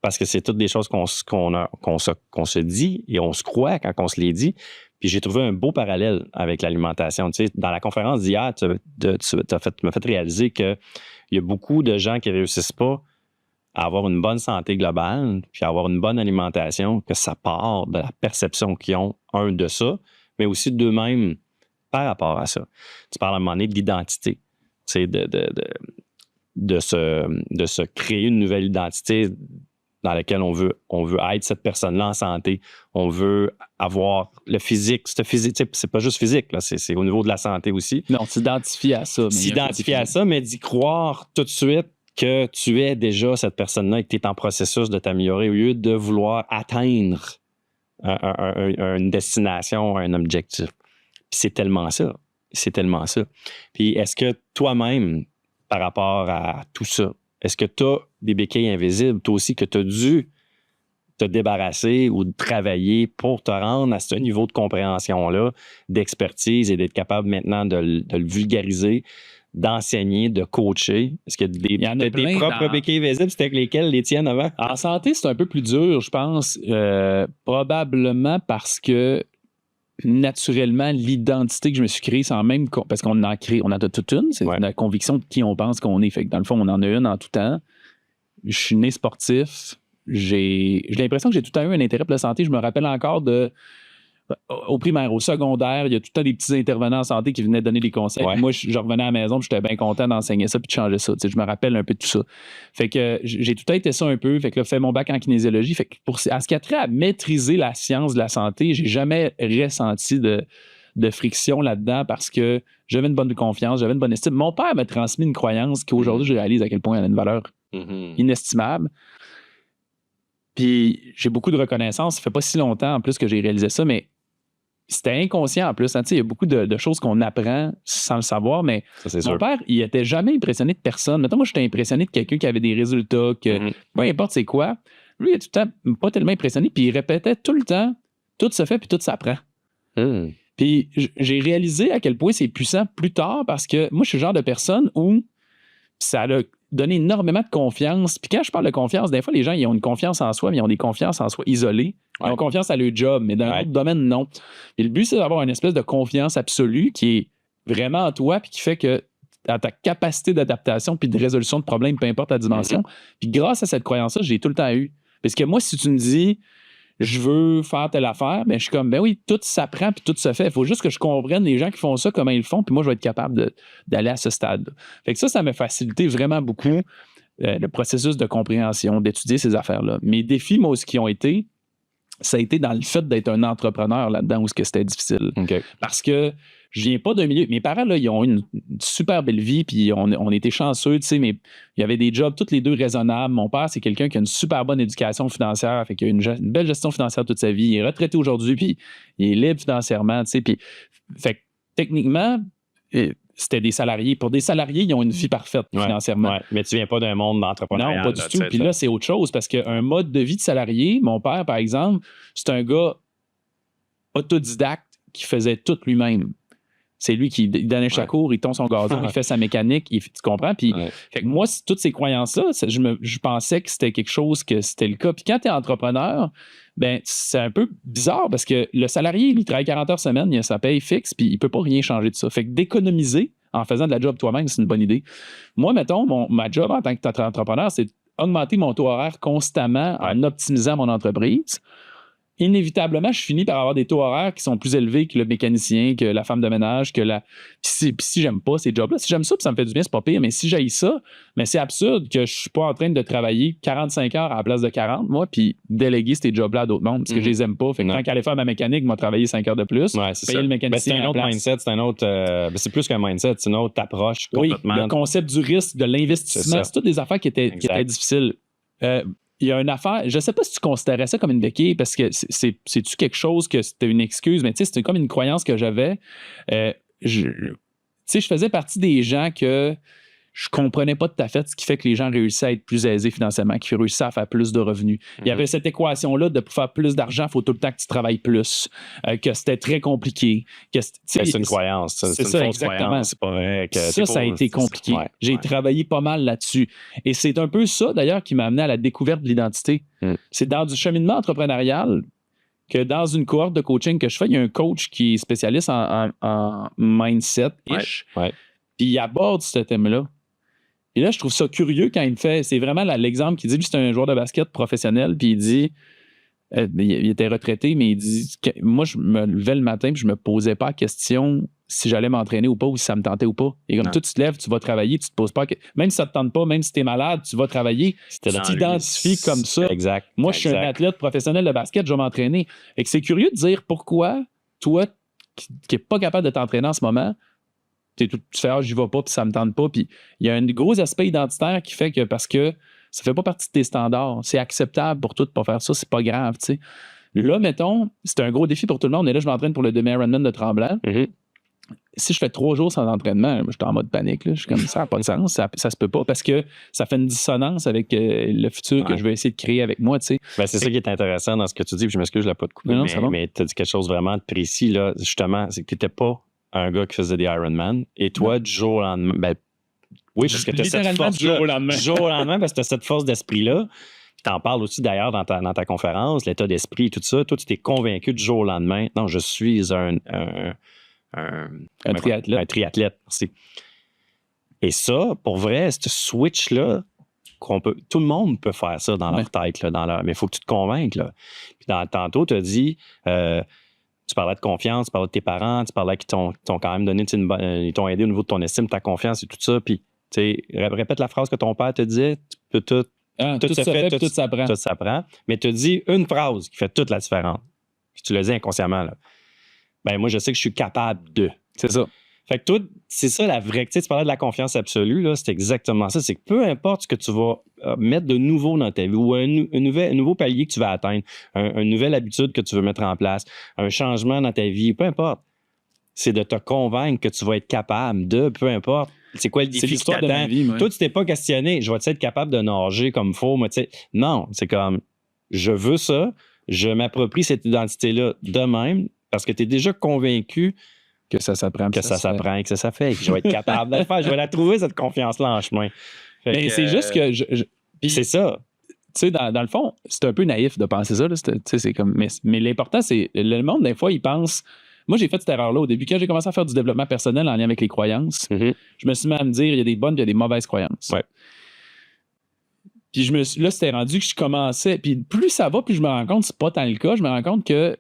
Parce que c'est toutes des choses qu'on se dit et on se croit quand on se les dit. Puis j'ai trouvé un beau parallèle avec l'alimentation. Tu sais, dans la conférence d'hier, tu m'as fait réaliser qu'il y a beaucoup de gens qui ne réussissent pas à avoir une bonne santé globale puis à avoir une bonne alimentation, que ça part de la perception qu'ils ont, de ça, mais aussi d'eux-mêmes par rapport à ça. Tu parles à un moment donné de l'identité. Tu sais, de se créer une nouvelle identité dans laquelle on veut être cette personne-là en santé. On veut avoir le physique. C'est pas juste physique, là, c'est au niveau de la santé aussi. Non, s'identifier à ça. S'identifier à ça, mais d'y croire tout de suite que tu es déjà cette personne-là et que tu es en processus de t'améliorer au lieu de vouloir atteindre une destination, un objectif. Puis c'est tellement ça. C'est tellement ça. Puis est-ce que toi-même, par rapport à tout ça, est-ce que tu as des béquilles invisibles, toi aussi, que tu as dû te débarrasser ou de travailler pour te rendre à ce niveau de compréhension-là, d'expertise et d'être capable maintenant de le vulgariser, d'enseigner, de coacher? Est-ce qu'il y a des propres béquilles invisibles? C'était lesquelles les tiennes avant? En santé, c'est un peu plus dur, je pense. Probablement parce que naturellement, l'identité que je me suis créée sans même... Parce qu'on en crée, on en a toute une. C'est la conviction de qui on pense qu'on est. Fait que dans le fond, on en a une en tout temps. Je suis né sportif. J'ai l'impression que j'ai tout le temps eu un intérêt pour la santé. Je me rappelle encore au primaire, au secondaire, il y a tout le temps des petits intervenants en santé qui venaient donner des conseils. Ouais. Moi, je revenais à la maison, j'étais bien content d'enseigner ça puis de changer ça. Je me rappelle un peu de tout ça. Fait que j'ai tout le temps été ça un peu. Fait que là, fait mon bac en kinésiologie. Fait que à ce qui a trait à maîtriser la science de la santé, j'ai jamais ressenti de friction là-dedans parce que j'avais une bonne confiance, j'avais une bonne estime. Mon père m'a transmis une croyance qu'aujourd'hui, je réalise à quel point elle a une valeur inestimable. Puis j'ai beaucoup de reconnaissance. Ça fait pas si longtemps en plus que j'ai réalisé ça, mais c'était inconscient en plus. Hein. Il y a beaucoup de choses qu'on apprend sans le savoir, mais mon père, il était jamais impressionné de personne. Mettons, moi, j'étais impressionné de quelqu'un qui avait des résultats, que peu importe c'est quoi. Lui, il est tout le temps pas tellement impressionné, puis il répétait tout le temps, tout se fait, puis tout s'apprend. Puis j'ai réalisé à quel point c'est puissant plus tard, parce que moi, je suis le genre de personne où ça a donné énormément de confiance. Puis quand je parle de confiance, des fois, les gens, ils ont une confiance en soi, mais ils ont des confiances en soi isolées. Ils ont confiance à leur job, mais dans un autre domaine, non. Et le but, c'est d'avoir une espèce de confiance absolue qui est vraiment en toi, puis qui fait que à ta capacité d'adaptation puis de résolution de problèmes, peu importe la dimension. Puis grâce à cette croyance-là, j'ai tout le temps eu. Parce que moi, si tu me dis je veux faire telle affaire, ben je suis comme, ben oui, tout s'apprend puis tout se fait. Il faut juste que je comprenne les gens qui font ça, comment ils le font, puis moi, je vais être capable d'aller à ce stade-là. Fait que ça m'a facilité vraiment beaucoup le processus de compréhension, d'étudier ces affaires-là. Mes défis, moi, ce qui ont été, ça a été dans le fait d'être un entrepreneur là-dedans où c'était difficile. Okay. Parce que je viens pas d'un milieu... Mes parents, là, ils ont une super belle vie, puis on était chanceux, tu sais, mais il y avait des jobs, tous les deux raisonnables. Mon père, c'est quelqu'un qui a une super bonne éducation financière, fait qu'il a une belle gestion financière toute sa vie. Il est retraité aujourd'hui, puis il est libre financièrement, tu sais, puis... Fait que, techniquement... C'était des salariés. Pour des salariés, ils ont une vie parfaite financièrement. Ouais. Mais tu viens pas d'un monde d'entrepreneuriat. Non, pas du tout. Puis là, c'est autre chose parce qu'un mode de vie de salarié, mon père, par exemple, c'est un gars autodidacte qui faisait tout lui-même. C'est lui qui donnait chaque cours, il tombe son gazon, il fait sa mécanique, tu comprends? Puis fait que moi, toutes ces croyances-là, je pensais que c'était quelque chose, que c'était le cas. Puis quand tu es entrepreneur, ben c'est un peu bizarre parce que le salarié, il travaille 40 heures semaine, il a sa paye fixe, puis il peut pas rien changer de ça. Fait que d'économiser en faisant de la job toi-même, c'est une bonne idée. Moi, mettons, ma job en tant qu'entrepreneur, c'est augmenter mon taux horaire constamment en optimisant mon entreprise, inévitablement, je finis par avoir des taux horaires qui sont plus élevés que le mécanicien, que la femme de ménage, que la. Puis si j'aime pas ces jobs-là, si j'aime ça, puis ça me fait du bien, c'est pas pire. Mais si j'haïs ça, mais c'est absurde que je suis pas en train de travailler 45 heures à la place de 40, moi, puis déléguer ces jobs-là à d'autres mondes, parce que je les aime pas. Fait que quand j'allais faire ma mécanique, moi, travailler 5 heures de plus, payer le mécanicien. C'est un autre mindset, c'est un autre. C'est plus qu'un mindset, c'est une autre approche complètement. Oui, le concept du risque, de l'investissement, c'est toutes des affaires qui étaient difficiles. Il y a une affaire, je ne sais pas si tu considérais ça comme une béquille, parce que c'est-tu quelque chose que c'était une excuse, mais tu sais, c'était comme une croyance que j'avais. Je faisais partie des gens que je comprenais pas tout à fait ce qui fait que les gens réussissaient à être plus aisés financièrement, qui réussissaient à faire plus de revenus. Il y avait cette équation-là de pour faire plus d'argent, il faut tout le temps que tu travailles plus, que c'était très compliqué. C'est une croyance. C'est ça, une fausse croyance. C'est pas vrai que ça a été compliqué. J'ai travaillé pas mal là-dessus. Et c'est un peu ça, d'ailleurs, qui m'a amené à la découverte de l'identité. C'est dans du cheminement entrepreneurial que dans une cohorte de coaching que je fais, il y a un coach qui est spécialiste en mindset-ish. Puis il aborde ce thème-là. Et là, je trouve ça curieux quand il me fait. C'est vraiment l'exemple qu'il dit. Lui, c'est un joueur de basket professionnel. Puis il dit. Il était retraité, mais il dit. Moi, je me levais le matin. Puis je me posais pas la question si j'allais m'entraîner ou pas, ou si ça me tentait ou pas. Et comme toi, tu te lèves, tu vas travailler. Tu te poses pas. Même si ça te tente pas, même si tu es malade, tu vas travailler. Tu t'identifies comme ça. Exact. Moi, je suis un athlète professionnel de basket. Je vais m'entraîner. Et que c'est curieux de dire pourquoi, toi, qui n'es pas capable de t'entraîner en ce moment, tu fais j'y vais pas, puis ça me tente pas. Puis il y a un gros aspect identitaire qui fait que parce que ça fait pas partie de tes standards, c'est acceptable pour toi de pas faire ça, c'est pas grave, tu sais. Là, mettons, c'est un gros défi pour tout le monde. Et là, je m'entraîne pour le demi-Ironman de Tremblant. Si je fais 3 jours sans entraînement, je suis en mode panique. Là. Je suis comme ça n'a pas de sens. Ça se peut pas parce que ça fait une dissonance avec le futur que je vais essayer de créer avec moi. Tu sais. C'est ça qui est intéressant dans ce que tu dis. Puis je m'excuse, je ne l'ai pas de couper. Mais tu as dit quelque chose vraiment de précis. Là, justement, c'est que tu n'étais pas un gars qui faisait des Ironman. Et toi, du jour au lendemain, oui, parce que tu as cette force. Du jour au lendemain, parce que tu as cette force d'esprit-là. Tu en parles aussi d'ailleurs dans ta conférence, l'état d'esprit et tout ça. Toi, tu t'es convaincu du jour au lendemain. Non, je suis un triathlète. Un triathlète, merci. Et ça, pour vrai, ce switch-là, tout le monde peut faire ça dans leur tête, là, mais il faut que tu te convainques. Là. Puis tantôt, tu as dit, tu parlais de confiance, tu parlais de tes parents, tu parlais qu'ils t'ont quand même donné, ils t'ont aidé au niveau de ton estime, ta confiance et tout ça. Puis, tu sais, répète la phrase que ton père te disait, tu peux tout se fait, tout s'apprend. Tout s'apprend. Mais tu as dit une phrase qui fait toute la différence. Puis tu l'as dit inconsciemment, là. Ben moi, je sais que je suis capable de. C'est ça. Fait que toi, c'est ça la vraie. Tu sais, tu parlais de la confiance absolue, là, c'est exactement ça. C'est que peu importe ce que tu vas mettre de nouveau dans ta vie ou un nouveau palier que tu vas atteindre, une nouvelle habitude que tu veux mettre en place, un changement dans ta vie, peu importe. C'est de te convaincre que tu vas être capable de, peu importe. C'est quoi le défi qui t'attend? Toi, tu t'es pas questionné, je vais être capable de nager comme il faut. Moi, tu sais, non, c'est comme, je veux ça, je m'approprie cette identité-là de même parce que tu es déjà convaincu que ça s'apprend. Que ça s'apprend et que ça fait. Que je vais être capable de le faire. Je vais la trouver, cette confiance-là, en chemin. Mais c'est juste que... c'est ça. Tu sais, dans le fond, c'est un peu naïf de penser ça. Là, c'est comme, mais l'important, c'est... Le monde, des fois, il pense... Moi, j'ai fait cette erreur-là au début. Quand j'ai commencé à faire du développement personnel en lien avec les croyances, je me suis mis à me dire, il y a des bonnes et il y a des mauvaises croyances. Ouais. Puis là, c'était rendu que je commençais... Puis plus ça va, plus je me rends compte, c'est pas tant le cas. Je me rends compte que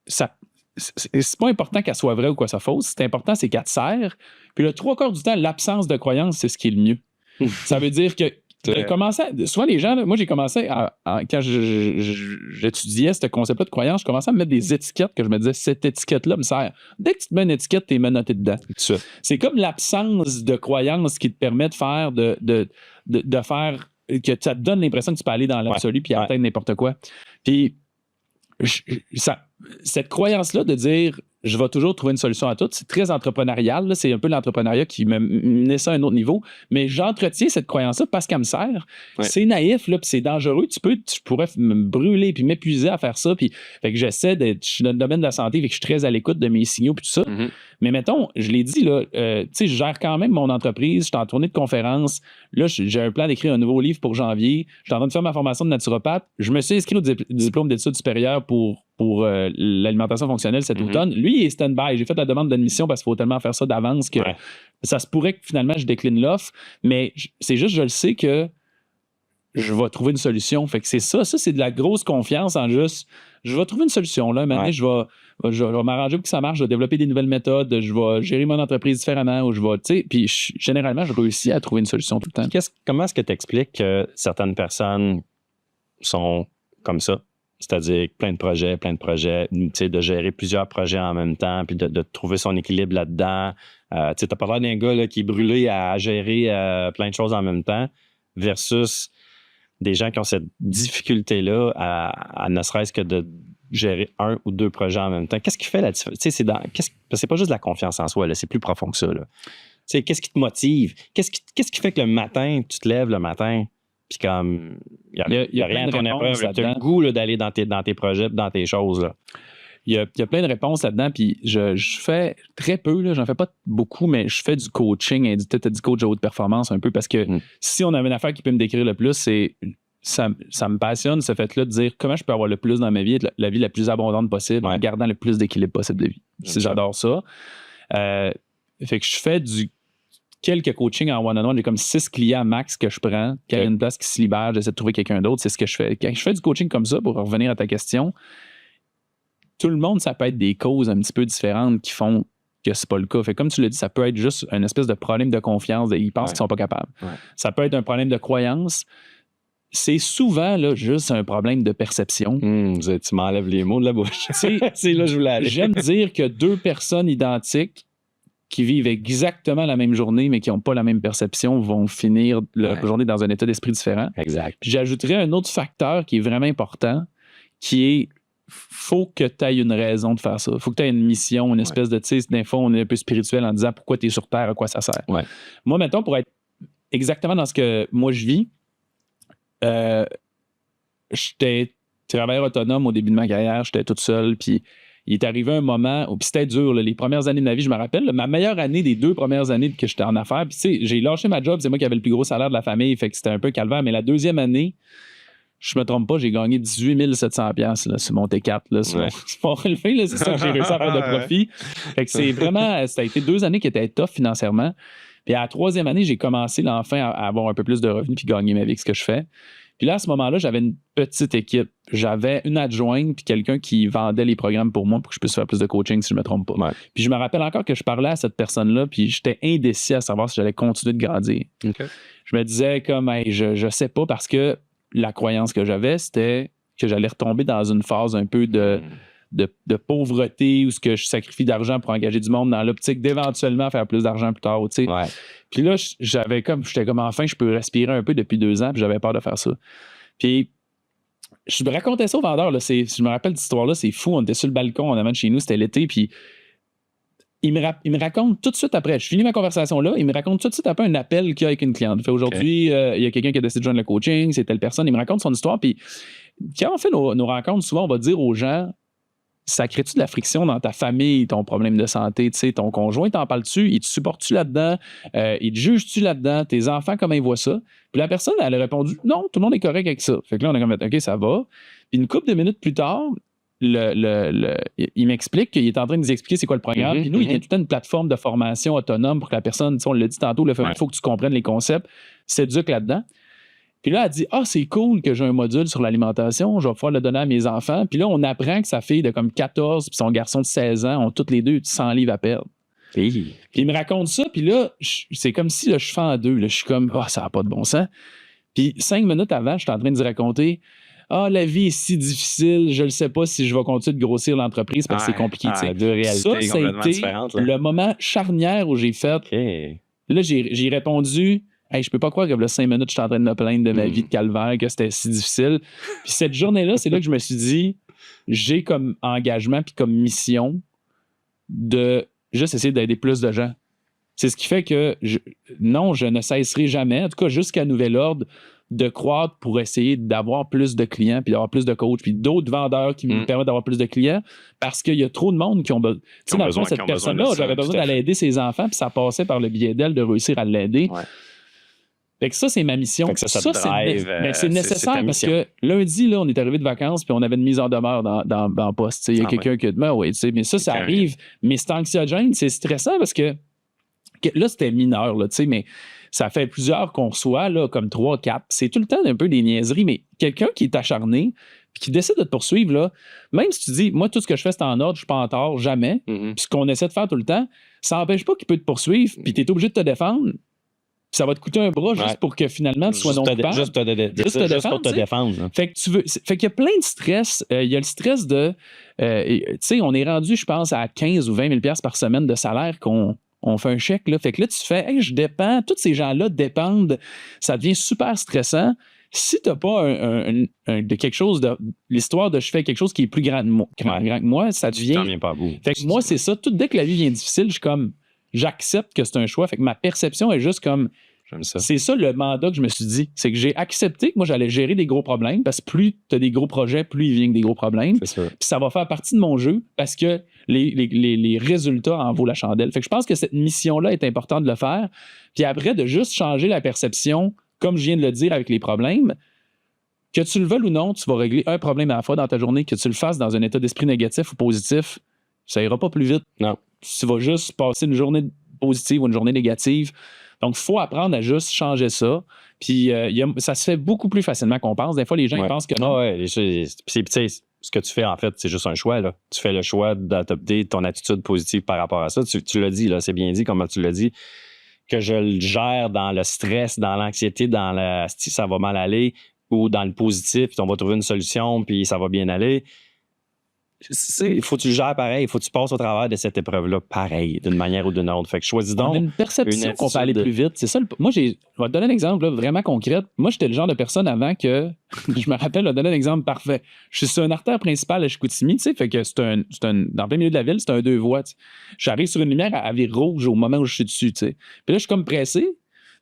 c'est pas important qu'elle soit vraie ou qu'elle soit fausse. C'est important, c'est qu'elle te sert. Puis le 3/4 du temps, l'absence de croyance, c'est ce qui est le mieux. Ça veut dire que soit les gens, là, moi j'ai commencé quand j'étudiais ce concept-là de croyance, je commençais à me mettre des étiquettes que je me disais, cette étiquette-là me sert. Dès que tu te mets une étiquette, t'es menotté dedans. C'est comme l'absence de croyance qui te permet de faire de faire que ça te donne l'impression que tu peux aller dans l'absolu puis atteindre n'importe quoi. Puis cette croyance-là de dire je vais toujours trouver une solution à tout, c'est très entrepreneurial. Là, c'est un peu l'entrepreneuriat qui me menait ça à un autre niveau. Mais j'entretiens cette croyance-là parce qu'elle me sert. Ouais. C'est naïf, là, puis c'est dangereux. Tu pourrais me brûler puis m'épuiser à faire ça. Puis, fait que je suis dans le domaine de la santé, fait que je suis très à l'écoute de mes signaux puis tout ça. Mais mettons, je l'ai dit, là, tu sais, je gère quand même mon entreprise. Je suis en tournée de conférences. Là, j'ai un plan d'écrire un nouveau livre pour janvier. Je suis en train de faire ma formation de naturopathe. Je me suis inscrit au diplôme d'études supérieures pour l'alimentation fonctionnelle cet automne. Lui, il est stand-by. J'ai fait la demande d'admission parce qu'il faut tellement faire ça d'avance que ça se pourrait que finalement je décline l'offre. Mais c'est juste, je le sais que je vais trouver une solution. Fait que c'est ça. Ça, c'est de la grosse confiance en juste, je vais trouver une solution. Là, maintenant, je vais m'arranger pour que ça marche. Je vais développer des nouvelles méthodes. Je vais gérer mon entreprise différemment. Ou je vais, tu sais, puis généralement, je réussis à trouver une solution tout le temps. Comment est-ce que tu expliques que certaines personnes sont comme ça? C'est-à-dire plein de projets, tu sais, de gérer plusieurs projets en même temps, puis de trouver son équilibre là-dedans. Tu sais, t'as parlé d'un gars là, qui est brûlé à gérer plein de choses en même temps versus des gens qui ont cette difficulté-là à ne serait-ce que de gérer un ou deux projets en même temps. Qu'est-ce qui fait la différence? Tu sais, c'est pas juste de la confiance en soi, là, c'est plus profond que ça. Là. Tu sais, qu'est-ce qui te motive? Qu'est-ce qui fait que le matin, tu te lèves le matin, puis comme, il n'y a rien à ton épreuve. Tu as le goût là, d'aller dans tes projets, dans tes choses. Là. Il y a plein de réponses là-dedans, puis je fais très peu, là, j'en fais pas beaucoup, mais je fais du coaching, tu as dit coach de haute performance un peu, parce que si on avait une affaire qui peut me décrire le plus, c'est ça me passionne, ce fait-là, de dire comment je peux avoir le plus dans ma vie, la vie la plus abondante possible, en gardant le plus d'équilibre possible de vie. J'adore ça. Fait que je fais quelques coachings en one-on-one. J'ai comme 6 clients max que je prends. Quand il y a une place qui se libère, j'essaie de trouver quelqu'un d'autre. C'est ce que je fais. Quand je fais du coaching comme ça, pour revenir à ta question, tout le monde, ça peut être des causes un petit peu différentes qui font que c'est pas le cas. Fait comme tu l'as dit, ça peut être juste une espèce de problème de confiance. Ils pensent qu'ils sont pas capables. Ça peut être un problème de croyance. C'est souvent là, juste un problème de perception. Tu m'enlèves les mots de la bouche. C'est là que je voulais aller. J'aime dire que 2 personnes identiques qui vivent exactement la même journée, mais qui n'ont pas la même perception, vont finir leur journée dans un état d'esprit différent. Exact. Puis j'ajouterais un autre facteur qui est vraiment important, qui est faut que tu aies une raison de faire ça. Faut que tu aies une mission, une espèce de, tu sais, d'info, on est un peu spirituel en disant pourquoi tu es sur Terre, à quoi ça sert. Moi, mettons, pour être exactement dans ce que moi je vis, j'étais travailleur autonome au début de ma carrière, j'étais toute seule, puis il est arrivé un moment où, puis c'était dur, là, les premières années de ma vie, je me rappelle, là, ma meilleure année des 2 premières années que j'étais en affaires, puis tu sais, j'ai lâché ma job, c'est moi qui avais le plus gros salaire de la famille, fait que c'était un peu calvaire, mais la deuxième année, je me trompe pas, j'ai gagné 18 700 $, là, sur mon T4, là, sur mon relevé, là, c'est ça que j'ai réussi à faire de profit. Fait que c'est vraiment, ça a été 2 années qui étaient tough financièrement, puis à la 3e année, j'ai commencé là, enfin à avoir un peu plus de revenus puis gagner ma vie avec ce que je fais. Puis là, à ce moment-là, j'avais une petite équipe. J'avais une adjointe puis quelqu'un qui vendait les programmes pour moi pour que je puisse faire plus de coaching si je ne me trompe pas. Puis je me rappelle encore que je parlais à cette personne-là puis j'étais indécis à savoir si j'allais continuer de grandir. Je me disais comme, hey, je sais pas parce que la croyance que j'avais, c'était que j'allais retomber dans une phase un peu de pauvreté où ce que je sacrifie d'argent pour engager du monde dans l'optique d'éventuellement faire plus d'argent plus tard. Tu sais. Puis là, j'étais comme enfin, je peux respirer un peu depuis 2 ans, puis j'avais peur de faire ça. Puis je me racontais ça au vendeur. Là, je me rappelle cette histoire-là, c'est fou. On était sur le balcon en avant de chez nous, c'était l'été, puis il me raconte tout de suite après. Je finis ma conversation là, il me raconte tout de suite après un appel qu'il y a avec une cliente. Fait aujourd'hui, il y a quelqu'un qui a décidé de joindre le coaching, c'est telle personne. Il me raconte son histoire, puis quand on fait nos rencontres, souvent, on va dire aux gens, ça crée-tu de la friction dans ta famille, ton problème de santé, tu sais, ton conjoint t'en parle-tu, il te supporte-tu là-dedans, il te juge-tu là-dedans, tes enfants, comment ils voient ça? Puis la personne, elle a répondu, non, tout le monde est correct avec ça. Fait que là, on a comme, OK, ça va. Puis une couple de minutes plus tard, il m'explique qu'il est en train de nous expliquer c'est quoi le programme. Puis nous, il y a toute une plateforme de formation autonome pour que la personne, on l'a dit tantôt, il faut que tu comprennes les concepts, s'éduque là-dedans. Puis là, elle dit, c'est cool que j'ai un module sur l'alimentation, je vais pouvoir le donner à mes enfants. Puis là, on apprend que sa fille de comme 14 puis son garçon de 16 ans ont toutes les deux 100 livres à perdre. Puis il me raconte ça, puis là, c'est comme si là, je fais en deux. Là, je suis comme, ça n'a pas de bon sens. Puis 5 minutes avant, je suis en train de lui raconter, la vie est si difficile, je ne sais pas si je vais continuer de grossir l'entreprise parce que c'est compliqué. Deux réalités ça a été le moment charnière où j'ai fait. Là, j'ai répondu, hey, je peux pas croire que là, 5 minutes, je suis en train de me plaindre de ma vie de calvaire, que c'était si difficile. Puis cette journée-là, c'est là que je me suis dit, j'ai comme engagement puis comme mission de juste essayer d'aider plus de gens. C'est ce qui fait que, je ne cesserai jamais, en tout cas jusqu'à nouvel ordre, de croître pour essayer d'avoir plus de clients puis d'avoir plus de coachs puis d'autres vendeurs qui me permettent d'avoir plus de clients parce qu'il y a trop de monde qui ont besoin. Tu sais, dans le fond, cette personne-là, j'avais besoin d'aller aider ses enfants puis ça passait par le biais d'elle de réussir à l'aider. Fait que ça, c'est ma mission. Ça c'est nécessaire parce que lundi, là, on est arrivé de vacances puis on avait une mise en demeure dans le poste. Il y a quelqu'un qui a dit, mais ça arrive. Mais c'est anxiogène, c'est stressant parce que là, c'était mineur, là, mais ça fait plusieurs qu'on reçoit, là, comme 3, 4. C'est tout le temps un peu des niaiseries, mais quelqu'un qui est acharné puis qui décide de te poursuivre, là, même si tu dis, moi, tout ce que je fais, c'est en ordre, je suis pas en tort, jamais, puis ce qu'on essaie de faire tout le temps, ça n'empêche pas qu'il peut te poursuivre, puis tu es obligé de te défendre, puis ça va te coûter un bras juste pour que finalement, tu sois non coupable. Juste pour te défendre. Hein. Fait qu'il y a plein de stress. Il y a le stress de... tu sais, on est rendu, je pense, à 15 ou 20 000 $ par semaine de salaire qu'on fait un chèque. Là. Fait que là, tu fais, hey, je dépends. Tous ces gens-là dépendent. Ça devient super stressant. Si tu n'as pas de quelque chose de l'histoire de je fais quelque chose qui est plus grand que moi, ça devient. T'en viens pas à bout. Fait que moi, c'est ça. Dès que la vie vient difficile, je suis comme j'accepte que c'est un choix. Fait que ma perception est juste comme. J'aime ça. C'est ça le mandat que je me suis dit. C'est que j'ai accepté que moi, j'allais gérer des gros problèmes parce que plus tu as des gros projets, plus il vient des gros problèmes. C'est sûr. Puis ça va faire partie de mon jeu parce que les résultats en vaut la chandelle. Fait que je pense que cette mission-là est importante de le faire. Puis après, de juste changer la perception, comme je viens de le dire avec les problèmes, que tu le veuilles ou non, tu vas régler un problème à la fois dans ta journée, que tu le fasses dans un état d'esprit négatif ou positif, ça ira pas plus vite. Non. Tu vas juste passer une journée positive ou une journée négative. Donc, il faut apprendre à juste changer ça. Puis, ça se fait beaucoup plus facilement qu'on pense. Des fois, les gens ils pensent que non. Ce que tu fais, en fait, c'est juste un choix. Là. Tu fais le choix d'adopter ton attitude positive par rapport à ça. Tu l'as dit, là, c'est bien dit, comme tu l'as dit, que je le gère dans le stress, dans l'anxiété, dans le si ça va mal aller, ou dans le positif, puis on va trouver une solution, puis ça va bien aller. Il faut que tu le gères pareil. Il faut que tu passes au travers de cette épreuve-là pareil, d'une manière ou d'une autre. Fait que choisis donc. On a une perception qu'on peut aller plus vite. C'est ça. Moi, je vais te donner un exemple là, vraiment concret. Moi, j'étais le genre de personne avant que. Je me rappelle, je vais te donner un exemple parfait. Je suis sur une artère principale à Chicoutimi, tu sais, fait que dans plein milieu de la ville, c'est un 2 voies. T'sais. J'arrive sur une lumière à virer rouge au moment où je suis dessus, tu sais. Puis là, je suis comme pressé.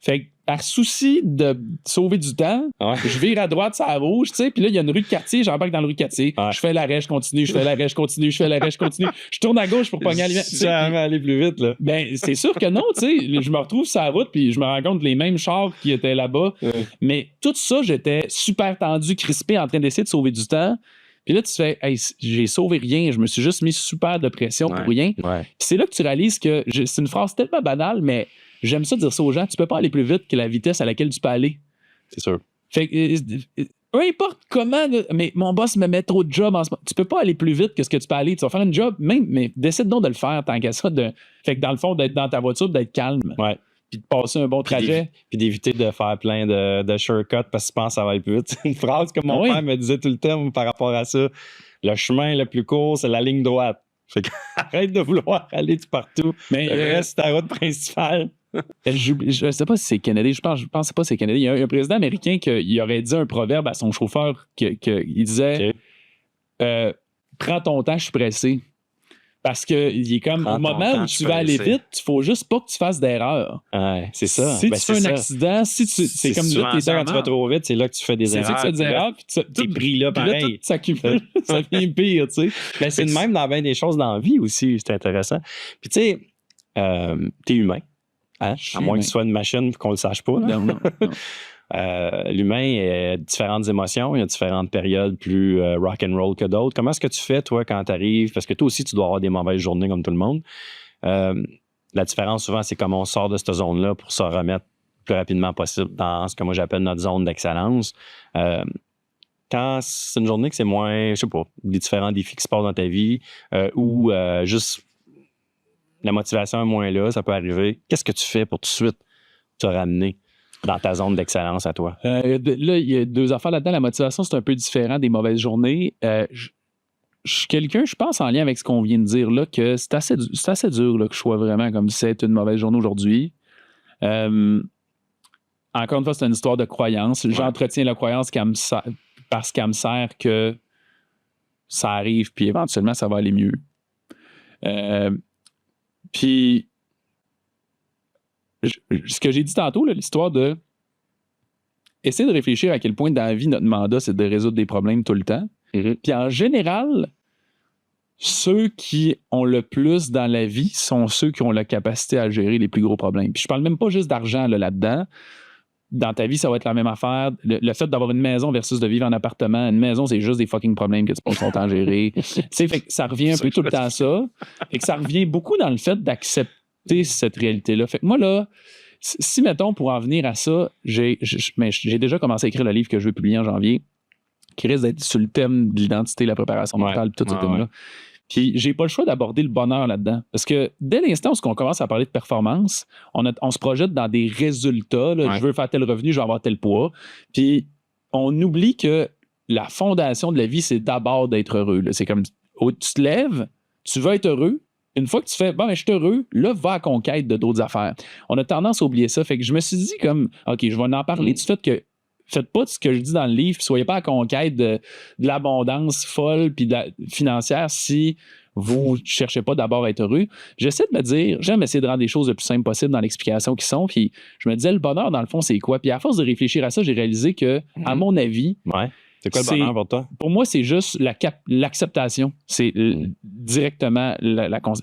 Fait que par souci de sauver du temps, je vire à droite, ça rouge, tu sais, puis là, il y a une rue de quartier, j'embarque dans la rue de quartier, je fais l'arrêt, je continue, je fais l'arrêt, je continue, je fais l'arrêt, je continue, je tourne à gauche pour pogner à l'image. Ça va aller plus vite, là. Ben, c'est sûr que non, tu sais, je me retrouve sur la route, puis je me rends compte les mêmes chars qui étaient là-bas, mais tout ça, j'étais super tendu, crispé, en train d'essayer de sauver du temps. Puis là, tu fais, hey, j'ai sauvé rien, je me suis juste mis super de pression pour rien. Puis c'est là que tu réalises que c'est une phrase tellement banale, mais j'aime ça dire ça aux gens, tu peux pas aller plus vite que la vitesse à laquelle tu peux aller. C'est sûr. Fait que, peu importe comment, mais mon boss me met trop de job en ce moment. Tu peux pas aller plus vite que ce que tu peux aller. Tu vas faire une job, même, mais décide donc de le faire tant qu'à ça. Fait que dans le fond, d'être dans ta voiture, d'être calme. Ouais. Puis de passer un bon trajet. Puis d'éviter de faire plein de shortcuts parce que tu penses que ça va aller plus vite. C'est une phrase que mon père me disait tout le temps par rapport à ça. Le chemin le plus court, c'est la ligne droite. Fait que arrête de vouloir aller tout partout. Mais reste ta route principale. Je ne sais pas si c'est Kennedy. Je pense pas que c'est Kennedy. Il y a un président américain qui aurait dit un proverbe à son chauffeur il disait prends ton temps, je suis pressé. Parce qu'il est comme au moment où tu vas aller vite, il faut juste pas que tu fasses d'erreur. Ouais, c'est ça. Si tu fais un accident, c'est comme quand tu vas trop vite, c'est là que tu fais des erreurs. C'est là que tu fais des erreurs. Puis t'es pris là, pareil. Puis là, tout s'accumule, ça devient pire, tu sais. Ben, c'est le même dans bien des choses dans la vie aussi, c'est intéressant. Puis tu sais, t'es humain. Hein? À moins que tu sois une machine et qu'on le sache pas. Là. Non. L'humain a différentes émotions, il y a différentes périodes plus rock and roll que d'autres. Comment est-ce que tu fais, toi, quand tu arrives? Parce que toi aussi, tu dois avoir des mauvaises journées comme tout le monde. La différence, souvent, c'est comment on sort de cette zone-là pour se remettre le plus rapidement possible dans ce que moi j'appelle notre zone d'excellence. Quand c'est une journée que c'est moins, je sais pas, des différents défis qui se passent dans ta vie ou juste la motivation est moins là, ça peut arriver. Qu'est-ce que tu fais pour tout de suite te ramener dans ta zone d'excellence à toi? Là, il y a deux affaires là-dedans. La motivation, c'est un peu différent des mauvaises journées. Je suis quelqu'un, je pense, en lien avec ce qu'on vient de dire là, que c'est assez dur là, que je sois vraiment comme si c'était une mauvaise journée aujourd'hui. Encore une fois, c'est une histoire de croyance. J'entretiens la croyance parce qu'elle me sert que ça arrive, puis éventuellement, ça va aller mieux. Puis, ce que j'ai dit tantôt, là, l'histoire de essayer de réfléchir à quel point dans la vie, notre mandat, c'est de résoudre des problèmes tout le temps. Mm-hmm. Puis en général, ceux qui ont le plus dans la vie sont ceux qui ont la capacité à gérer les plus gros problèmes. Puis je parle même pas juste d'argent là-dedans. Dans ta vie, ça va être la même affaire. Le fait d'avoir une maison versus de vivre en appartement, une maison, c'est juste des fucking problèmes que tu passes ton temps à gérer. Tu sais, fait que ça revient un peu tout le temps à ça. Et que ça revient beaucoup dans le fait d'accepter cette réalité-là. Fait que moi, là, Si, mettons, pour en venir à ça, j'ai déjà commencé à écrire le livre que je vais publier en janvier, qui risque d'être sur le thème de l'identité, la préparation mentale, tout ce thème-là. Puis j'ai pas le choix d'aborder le bonheur là-dedans. Parce que dès l'instant où on commence à parler de performance, on se projette dans des résultats. Là, je veux faire tel revenu, je vais avoir tel poids. Puis on oublie que la fondation de la vie, c'est d'abord d'être heureux. Là. C'est comme, tu te lèves, tu veux être heureux. Une fois que tu fais, bon, je suis heureux, là, va à conquête de d'autres affaires. On a tendance à oublier ça. Fait que je me suis dit comme, OK, je vais en parler du fait que faites pas ce que je dis dans le livre, puis soyez pas à conquête de l'abondance folle puis financière si vous ne cherchez pas d'abord à être heureux. J'essaie de me dire, j'aime essayer de rendre les choses le plus simple possible dans l'explication qui sont, puis je me disais, le bonheur, dans le fond, c'est quoi? Puis à force de réfléchir à ça, j'ai réalisé que, à mon avis... C'est quoi le bonheur pour toi? Pour moi, c'est juste l'acceptation. C'est directement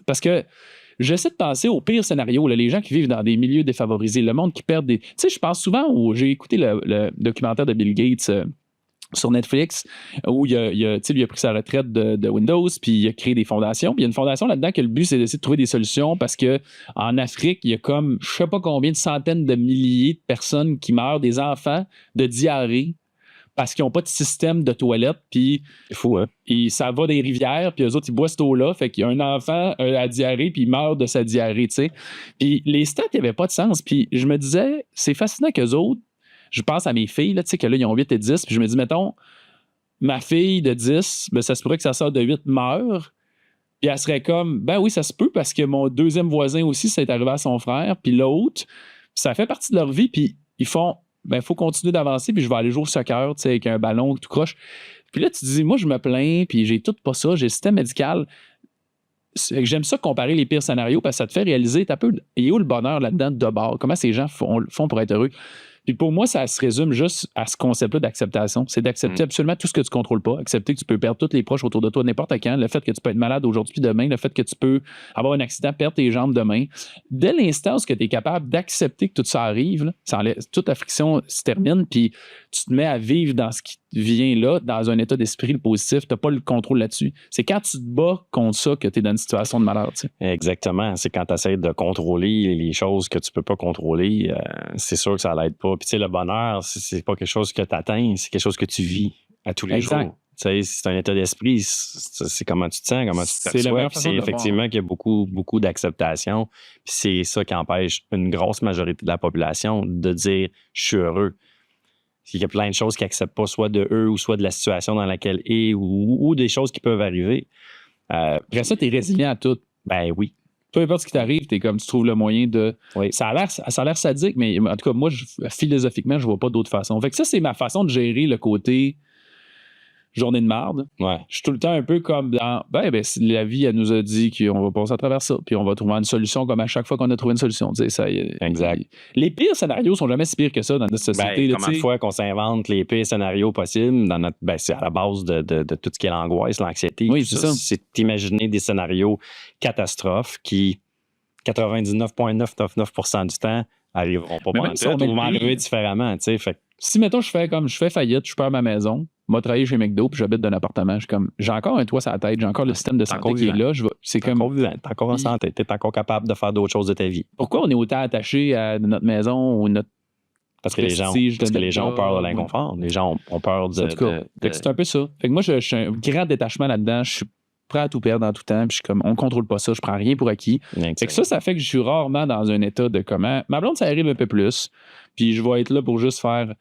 parce que j'essaie de penser au pire scénario, là, les gens qui vivent dans des milieux défavorisés, le monde qui perd des... Tu sais, je pense souvent j'ai écouté le documentaire de Bill Gates sur Netflix où il a pris sa retraite de Windows puis il a créé des fondations. Puis il y a une fondation là-dedans que le but, c'est d'essayer de trouver des solutions parce que en Afrique, il y a comme je sais pas combien de centaines de milliers de personnes qui meurent, des enfants de diarrhée parce qu'ils n'ont pas de système de toilette, puis c'est fou, hein? Ça va des rivières, puis eux autres, ils boivent cette eau-là, fait qu'il y a un enfant à diarrhée, puis il meurt de sa diarrhée, tu sais. Puis les stats, il n'y avait pas de sens, puis je me disais, c'est fascinant qu'eux autres, je pense à mes filles, tu sais, que là, ils ont 8 et 10, puis je me dis, mettons, ma fille de 10, ben, ça se pourrait que sa sœur de 8 meure, puis elle serait comme, ben oui, ça se peut, parce que mon deuxième voisin aussi, ça est arrivé à son frère, puis l'autre, ça fait partie de leur vie, puis ils font... ben, il faut continuer d'avancer, puis je vais aller jouer au soccer, tu sais, avec un ballon tout croche. Puis là, tu te dis, moi, je me plains, puis j'ai tout pas ça, j'ai le système médical. J'aime ça comparer les pires scénarios parce que ça te fait réaliser, il y a où le bonheur là-dedans de bord? Comment ces gens font pour être heureux? Puis pour moi, ça se résume juste à ce concept-là d'acceptation. C'est d'accepter absolument tout ce que tu ne contrôles pas. Accepter que tu peux perdre tous les proches autour de toi n'importe quand. Le fait que tu peux être malade aujourd'hui puis demain. Le fait que tu peux avoir un accident, perdre tes jambes demain. Dès l'instant où tu es capable d'accepter que tout ça arrive, là, toute la friction se termine puis tu te mets à vivre dans ce qui vient là, dans un état d'esprit positif. Tu n'as pas le contrôle là-dessus. C'est quand tu te bats contre ça que tu es dans une situation de malheur. Tu sais. Exactement. C'est quand tu essaies de contrôler les choses que tu peux pas contrôler, c'est sûr que ça l'aide pas. Puis tu sais, le bonheur, c'est pas quelque chose que tu atteins, c'est quelque chose que tu vis à tous les jours. Tu sais, c'est un état d'esprit, c'est comment tu te sens, comment tu te perçois. C'est effectivement qu'il y a beaucoup, beaucoup d'acceptation. Puis c'est ça qui empêche une grosse majorité de la population de dire « je suis heureux ». Il y a plein de choses qu'ils n'acceptent pas, soit de eux ou soit de la situation dans laquelle ils sont ou des choses qui peuvent arriver. Après ça, tu es résilient à tout. Ben oui. Peu importe ce qui t'arrive, tu trouves le moyen de... Oui. Ça a l'air sadique, mais en tout cas, moi, philosophiquement, je vois pas d'autre façon. Fait que ça, c'est ma façon de gérer le côté journée de marde. Ouais. Je suis tout le temps un peu comme dans... Ben, la vie, elle nous a dit qu'on va passer à travers ça, puis on va trouver une solution comme à chaque fois qu'on a trouvé une solution. Exact. Les pires scénarios sont jamais si pires que ça dans notre société. Combien de fois qu'on s'invente les pires scénarios possibles dans notre... c'est à la base de tout ce qui est l'angoisse, l'anxiété. Oui, c'est ça. C'est d'imaginer des scénarios catastrophes qui, 99,999% du temps, arriveront pas pendant tout, ou vont arriver différemment. Fait. Si, mettons, je fais faillite, je perds ma maison, moi, travailler chez McDo, puis j'habite dans un appartement. J'ai encore un toit sur la tête, j'ai encore le système de santé qui est là. T'es encore vivant, t'es encore en santé, t'es encore capable de faire d'autres choses de ta vie. Pourquoi on est autant attaché à notre maison ou notre Parce que les gens ont peur de l'inconfort. Les gens ont peur de... En tout cas, c'est un peu ça. Fait que moi, je suis un grand détachement là-dedans. Je suis prêt à tout perdre en tout temps. Puis je suis comme, on contrôle pas ça. Je prends rien pour acquis. Fait que ça fait que je suis rarement dans un état de comment... Ma blonde, ça arrive un peu plus. Puis je vais être là pour juste faire...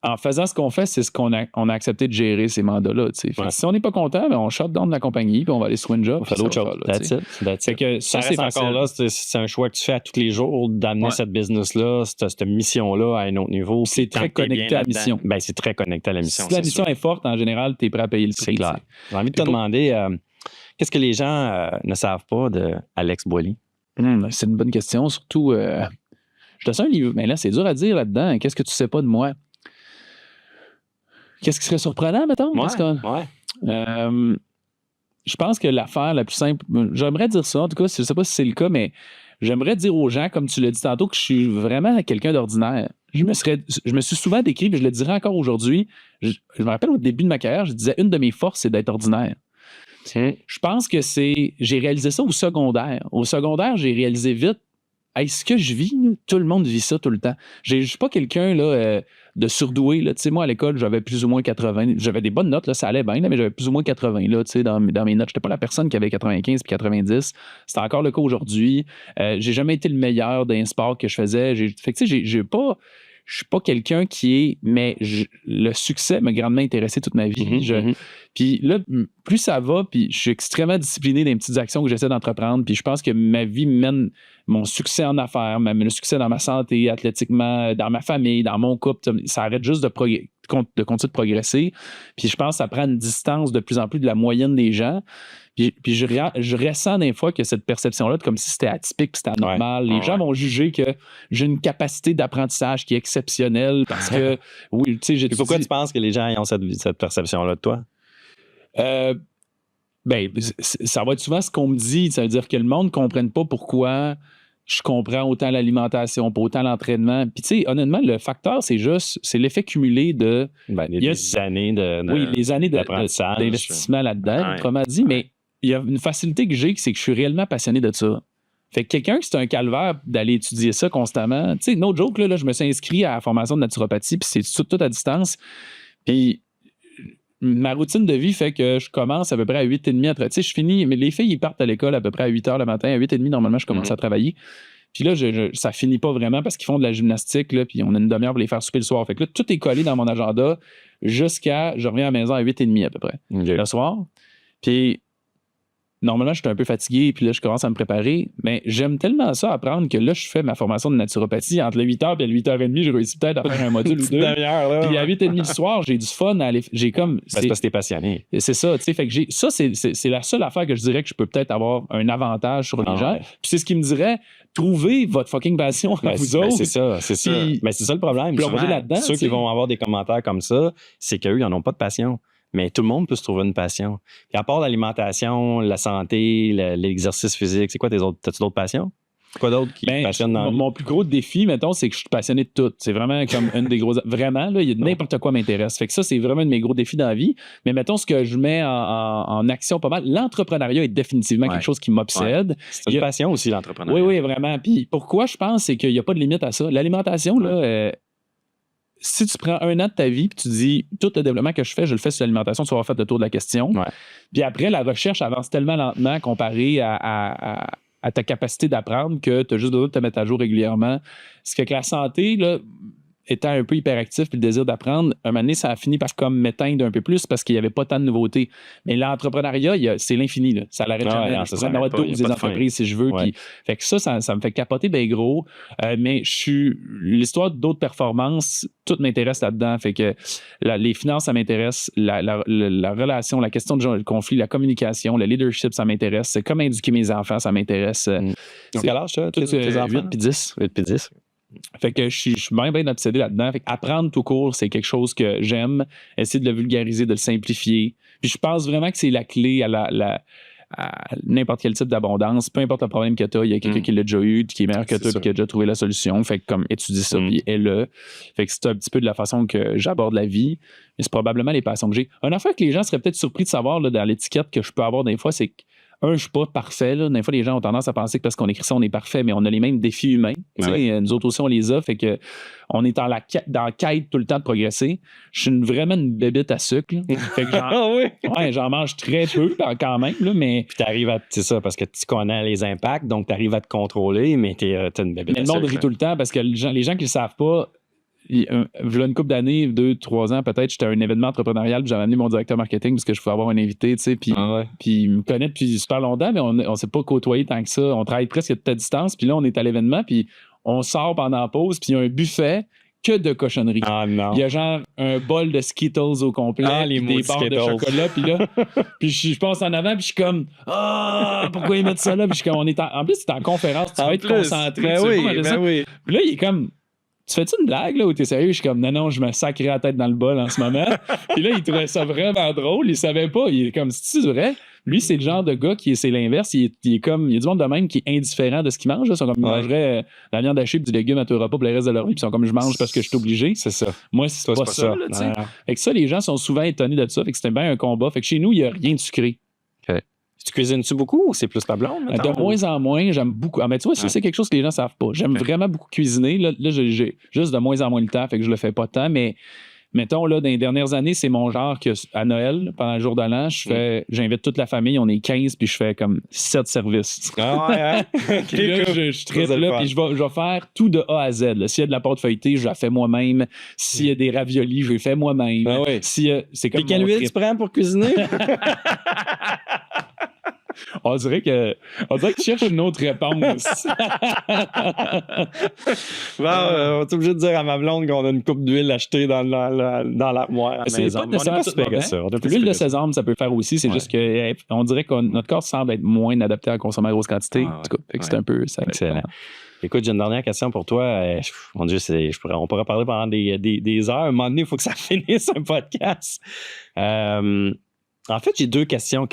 En faisant ce qu'on fait, c'est ce qu'on a accepté de gérer ces mandats-là. Ouais. Si on n'est pas content, on shut down de la compagnie puis on va aller sur une job. On fait d'autres choses. That's it. Que ça reste encore là, c'est un choix que tu fais à tous les jours d'amener cette business-là, cette mission-là à un autre niveau. C'est très connecté à la mission. Ben, c'est très connecté à la mission. Si la mission est forte, en général, tu es prêt à payer le prix. C'est clair. J'ai envie de te demander, qu'est-ce que les gens ne savent pas d'Alex Boily? C'est une bonne question. Surtout, je te sens un livre, mais là, c'est dur à dire là-dedans. Qu'est-ce que tu sais pas de moi? Qu'est-ce qui serait surprenant, mettons? Je pense que l'affaire la plus simple, j'aimerais dire ça, en tout cas, je ne sais pas si c'est le cas, mais j'aimerais dire aux gens, comme tu l'as dit tantôt, que je suis vraiment quelqu'un d'ordinaire. Je me suis souvent décrit, et je le dirai encore aujourd'hui, je me rappelle au début de ma carrière, je disais, une de mes forces, c'est d'être ordinaire. Je pense que j'ai réalisé ça au secondaire. Au secondaire, j'ai réalisé vite, hey, ce que je vis, là, tout le monde vit ça tout le temps. Je suis pas quelqu'un là, de surdoué. Là. Moi, à l'école, j'avais plus ou moins 80. J'avais des bonnes notes, là, ça allait bien, là, mais j'avais plus ou moins 80 là, dans mes notes. Je n'étais pas la personne qui avait 95 puis 90. C'était encore le cas aujourd'hui. J'ai jamais été le meilleur d'un sport que je faisais. Fait que, j'ai pas... Je suis pas quelqu'un qui est... Mais le succès m'a grandement intéressé toute ma vie. Puis là, plus ça va, puis je suis extrêmement discipliné dans les petites actions que j'essaie d'entreprendre. Puis je pense que ma vie mène mon succès en affaires, le succès dans ma santé, athlétiquement, dans ma famille, dans mon couple. Ça arrête juste de continuer de progresser. Puis je pense que ça prend une distance de plus en plus de la moyenne des gens. Puis je ressens des fois que cette perception-là, comme si c'était atypique, puis c'était anormal. Les gens vont juger que j'ai une capacité d'apprentissage qui est exceptionnelle parce que, oui, tu sais, j'ai... Pourquoi tu penses que les gens ont cette perception-là de toi? Ça va être souvent ce qu'on me dit. Ça veut dire que le monde ne comprenne pas pourquoi je comprends autant l'alimentation, pas autant l'entraînement. Puis, tu sais, honnêtement, le facteur, c'est l'effet cumulé de... les années les années d'apprentissage. D'investissement là-dedans, autrement dit, mais il y a une facilité que j'ai, c'est que je suis réellement passionné de ça. Fait que quelqu'un qui c'est un calvaire d'aller étudier ça constamment, tu sais, no joke, là, je me suis inscrit à la formation de naturopathie, puis c'est tout à distance. Puis ma routine de vie fait que je commence à peu près à 8h30 après. Tu sais, je finis, mais les filles, ils partent à l'école à peu près à 8h le matin. À 8h30, normalement, je commence à travailler. Puis là, ça finit pas vraiment parce qu'ils font de la gymnastique, là, puis on a une demi-heure pour les faire souper le soir. Fait que là, tout est collé dans mon agenda jusqu'à... Je reviens à la maison à 8h30 à peu près, le soir. Puis normalement, je suis un peu fatigué, puis là, je commence à me préparer. Mais j'aime tellement ça apprendre que là, je fais ma formation de naturopathie. Entre le 8h et le 8h30, j'ai réussi peut-être à faire un module ou deux. Puis à 8h30 le soir, j'ai du fun à aller. J'ai comme. C'est parce que t'es passionné. C'est ça, tu sais. Fait que ça, c'est la seule affaire que je dirais que je peux peut-être avoir un avantage sur les gens. Puis c'est ce qui me dirait, trouvez votre fucking passion à vous autres. C'est ça. Mais c'est ça le problème. Là-dedans, ceux qui vont avoir des commentaires comme ça, c'est qu'eux, ils n'en ont pas de passion. Mais tout le monde peut se trouver une passion. Puis à part l'alimentation, la santé, l'exercice physique, c'est quoi t'as-tu d'autres passions? Quoi d'autre qui te passionne dans la vie? Mon plus gros défi, mettons, c'est que je suis passionné de tout. C'est vraiment comme une des grosses... Vraiment, là, n'importe quoi m'intéresse. Fait que ça, c'est vraiment un de mes gros défis dans la vie. Mais mettons, ce que je mets en action pas mal, l'entrepreneuriat est définitivement quelque chose qui m'obsède. Ouais. C'est une passion aussi, l'entrepreneuriat. Oui, vraiment. Puis pourquoi je pense, c'est qu'il n'y a pas de limite à ça. L'alimentation, là... si tu prends un an de ta vie puis tu dis tout le développement que je fais, je le fais sur l'alimentation, tu vas avoir fait le tour de la question. Ouais. Puis après, la recherche avance tellement lentement comparé à ta capacité d'apprendre que tu as juste besoin de te mettre à jour régulièrement. Ce qui fait que la santé, là, étant un peu hyperactif puis le désir d'apprendre, un moment donné, ça a fini par comme m'éteindre un peu plus parce qu'il n'y avait pas tant de nouveautés. Mais l'entrepreneuriat, c'est l'infini. Là. Ça l'arrête jamais. Je pourrais en avoir 12 des entreprises si je veux. Puis, fait que ça me fait capoter bien gros. Mais l'histoire d'autres performances, tout m'intéresse là-dedans. Fait que les finances, ça m'intéresse. La relation, la question de conflit, la communication, le leadership, ça m'intéresse. C'est comment éduquer mes enfants, ça m'intéresse. Quel âge, ça? Tous tes enfants? 8 puis 10. 8 puis 10. Fait que je suis bien obsédé là-dedans. Fait apprendre tout court, c'est quelque chose que j'aime. Essayer de le vulgariser, de le simplifier. Puis je pense vraiment que c'est la clé à n'importe quel type d'abondance. Peu importe le problème que tu as, il y a quelqu'un qui l'a déjà eu, qui est meilleur que toi, qui a déjà trouvé la solution. Fait que comme étudie ça, puis aie-le. Fait que c'est un petit peu de la façon que j'aborde la vie. Mais c'est probablement les passions que j'ai. Une affaire que les gens seraient peut-être surpris de savoir là, dans l'étiquette que je peux avoir des fois, c'est que je suis pas parfait. Là. Des fois, les gens ont tendance à penser que parce qu'on écrit ça, on est parfait, mais on a les mêmes défis humains. Nous autres aussi, on les a. Fait que on est dans la quête tout le temps de progresser. Je suis vraiment une bébite à sucre. Fait que j'en mange très peu quand même. Là, mais puis t'arrives à... C'est ça, parce que tu connais les impacts, donc t'arrives à te contrôler, mais t'as une bébite à sucre. Le monde rit tout le temps parce que les gens qui le savent pas, une couple d'années, 2-3 ans peut-être, j'étais à un événement entrepreneurial, puis j'avais amené mon directeur marketing parce que je pouvais avoir un invité, tu sais, puis il me connaît depuis super longtemps, mais on s'est pas côtoyé tant que ça. On travaille presque à toute distance, puis là, on est à l'événement, puis on sort pendant la pause, puis il y a un buffet que de cochonneries. Ah non. Il y a genre un bol de Skittles au complet, des barres de chocolat, puis là, puis je passe en avant, puis je suis comme pourquoi ils mettent ça là? Puis je suis comme en plus, c'est en conférence, tu vas être concentré. Puis là, il est comme tu fais-tu une blague là ou t'es sérieux? Je suis comme non, je me sacrais la tête dans le bol en ce moment. Puis là, il trouvait ça vraiment drôle. Il savait pas. Il est comme si c'est vrai. Lui, c'est le genre de gars c'est l'inverse. Il est comme. Il y a du monde de même qui est indifférent de ce qu'il mange. Là. Ils sont comme ils mangeraient la viande hachée et du légume à tout repas pour le reste de leur vie. Puis ils sont comme je mange parce que je suis obligé. C'est ça. Moi, c'est pas ça. Là, fait que ça, les gens sont souvent étonnés de ça. Fait que c'était bien un combat. Fait que chez nous, il n'y a rien de sucré. Okay. Tu cuisines-tu beaucoup ou c'est plus ta blonde? De moins en moins, j'aime beaucoup. Ah, mais tu vois, ça, c'est quelque chose que les gens ne savent pas. J'aime vraiment beaucoup cuisiner. Là, j'ai juste de moins en moins le temps, fait que je le fais pas tant, mais mettons, là, dans les dernières années, c'est mon genre que à Noël, pendant le jour de l'an, j'invite toute la famille, on est 15, puis je fais comme 7 services. Ah ouais, hein? Puis là, je traite là, puis je vais faire tout de A à Z. Là. S'il y a de la pâte feuilletée, je la fais moi-même. S'il y a des raviolis, je les fais moi-même. Ah ouais. C'est comme puis quelle huile tu prends pour cuisiner? On dirait que tu cherches une autre réponse. On est obligé de dire à ma blonde qu'on a une coupe d'huile achetée dans l'armoire à la maison. Pas nécessairement ça. L'huile de sésame, ça peut faire aussi. C'est juste qu'on dirait que notre corps semble être moins adapté à consommer à grosse quantité. En tout cas, fait que c'est un peu ça. Excellent. Écoute, j'ai une dernière question pour toi. Mon Dieu, on pourrait parler pendant des heures. À un moment donné, il faut que ça finisse un podcast. En fait, j'ai 2 questions.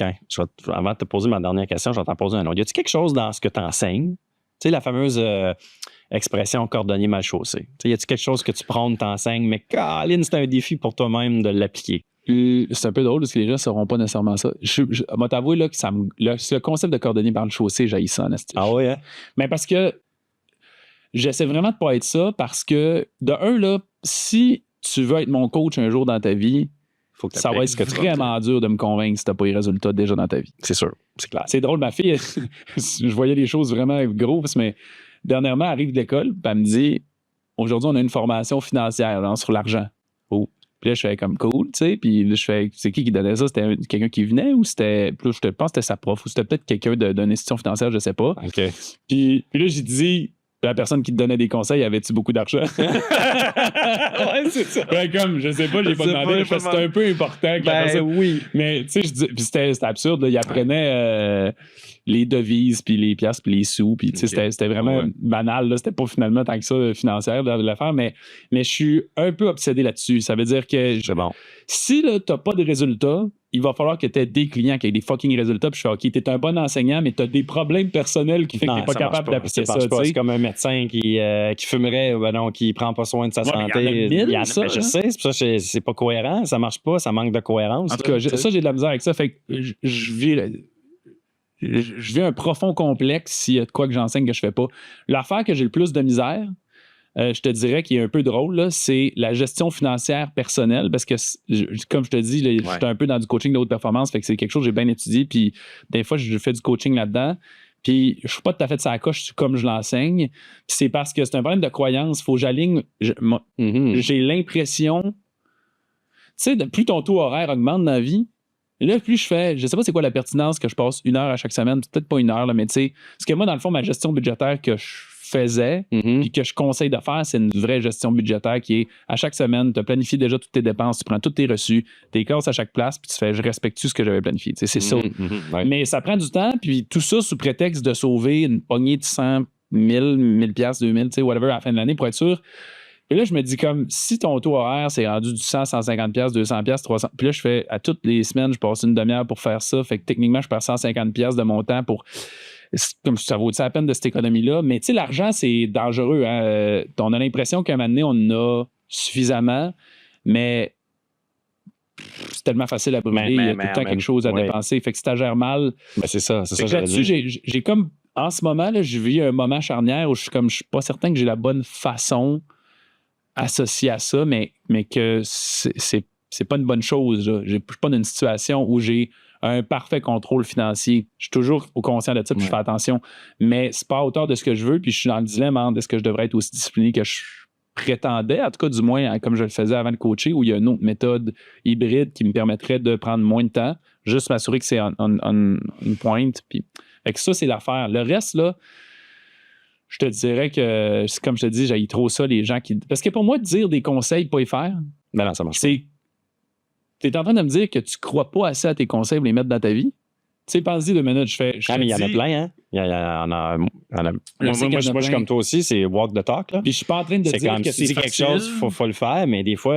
Avant de te poser ma dernière question, je vais t'en poser un autre. Y a-t-il quelque chose dans ce que tu enseignes? Tu sais, la fameuse expression cordonnier mal chaussé. Tu sais, y a-t-il quelque chose que tu prônes, t'enseignes, mais Caroline, c'est un défi pour toi-même de l'appliquer? C'est un peu drôle parce que les gens ne sauront pas nécessairement ça. Je vais t'avouer là, que le concept de cordonnier mal chaussé, j'haïs ça, Anastasie. Ah oui, hein? Mais parce que j'essaie vraiment de ne pas être ça parce que, de un, là, si tu veux être mon coach un jour dans ta vie, ça va être vraiment dur de me convaincre si tu n'as pas les résultats déjà dans ta vie. C'est sûr, c'est clair. C'est drôle, ma fille, je voyais les choses vraiment grosses, mais dernièrement, elle arrive de l'école, puis elle me dit aujourd'hui, on a une formation financière là, sur l'argent. Oh. Puis là, je fais comme cool, tu sais, puis là, je fais c'est qui donnait ça? C'était quelqu'un qui venait ou c'était, je pense que c'était sa prof ou c'était peut-être quelqu'un d'une institution financière, je sais pas. OK. Puis là, j'ai dit la personne qui te donnait des conseils, avait-tu beaucoup d'argent? Ouais, c'est ça. Ouais, comme, je sais pas, j'ai pas demandé. C'était un peu important. Oui. Mais, tu sais, je dis, puis c'était absurde. Là, il apprenait les devises, puis les piastres, puis les sous. Puis, tu sais, c'était vraiment banal. Là. C'était pas finalement tant que ça financière de l'affaire. Mais je suis un peu obsédé là-dessus. Ça veut dire que si tu n'as pas de résultats, il va falloir que tu aies des clients qui aient des fucking résultats. Puis je fais, OK, tu es un bon enseignant, mais tu as des problèmes personnels qui fait que tu n'es pas capable d'appliquer ça. C'est comme un médecin qui fumerait, qui ne prend pas soin de sa santé. Il y en a ça, je sais, c'est pour ça que c'est pas cohérent. Ça marche pas, ça manque de cohérence. En tout cas, ça, j'ai de la misère avec ça. Fait que je vis un profond complexe s'il y a de quoi que j'enseigne que je fais pas. L'affaire que j'ai le plus de misère, je te dirais qu'il est un peu drôle, là, c'est la gestion financière personnelle parce que, comme je te dis, je suis un peu dans du coaching de haute performance, fait que c'est quelque chose que j'ai bien étudié, puis des fois, je fais du coaching là-dedans, puis je ne suis pas tout à fait de sa coche comme je l'enseigne, puis c'est parce que c'est un problème de croyance, il faut que j'aligne, j'ai l'impression, tu sais, plus ton taux horaire augmente dans la vie, et là, plus je fais, je sais pas c'est quoi la pertinence que je passe 1 heure à chaque semaine, peut-être pas 1 heure, là, mais tu sais, parce que moi, dans le fond, ma gestion budgétaire que je faisais, puis que je conseille de faire, c'est une vraie gestion budgétaire qui est à chaque semaine, tu planifies déjà toutes tes dépenses, tu prends tous tes reçus, tu casses à chaque place, puis tu fais je respecte-tu ce que j'avais planifié. C'est ça. Mais ça prend du temps, puis tout ça sous prétexte de sauver une poignée de 100, 1000 piastres, 2000, tu sais, whatever, à la fin de l'année pour être sûr. Et là, je me dis comme, si ton taux horaire, c'est rendu du 100, 150 piastres, 200 piastres, 300, puis là, je fais, à toutes les semaines, je passe une demi-heure pour faire ça, fait que techniquement, je perds 150 piastres de mon temps pour... Comme ça vaut la peine de cette économie-là. Mais tu sais, l'argent, c'est dangereux. Hein? On a l'impression qu'à un moment donné, on en a suffisamment, mais c'est tellement facile à brûler. Il y a tout le temps quelque chose à dépenser. Fait que si tu gères mal... c'est ça. Là-dessus, j'ai comme... En ce moment, là, je vis un moment charnière où je suis pas certain que j'ai la bonne façon associée à ça, mais que c'est pas une bonne chose. Je suis pas dans une situation où j'ai un parfait contrôle financier. Je suis toujours au conscient de ça, puis je fais attention. Mais c'est pas à hauteur de ce que je veux, puis je suis dans le dilemme est-ce que je devrais être aussi discipliné que je prétendais, en tout cas du moins comme je le faisais avant de coacher, où il y a une autre méthode hybride qui me permettrait de prendre moins de temps, juste m'assurer que c'est une pointe. Puis, fait que ça, c'est l'affaire. Le reste, là, je te dirais que, comme je te dis, j'haïs trop ça, les gens qui... Parce que pour moi, dire des conseils, pas y faire, mais non, ça marche pas. Tu es en train de me dire que tu crois pas assez à tes conseils pour les mettre dans ta vie? Tu sais, pense-y 2 minutes. Mais il y en a plein, hein? Il y en a. Moi, je suis comme toi aussi, c'est walk the talk. Là. Puis je suis pas en train de dire que c'est quelque chose, il faut le faire, mais des fois,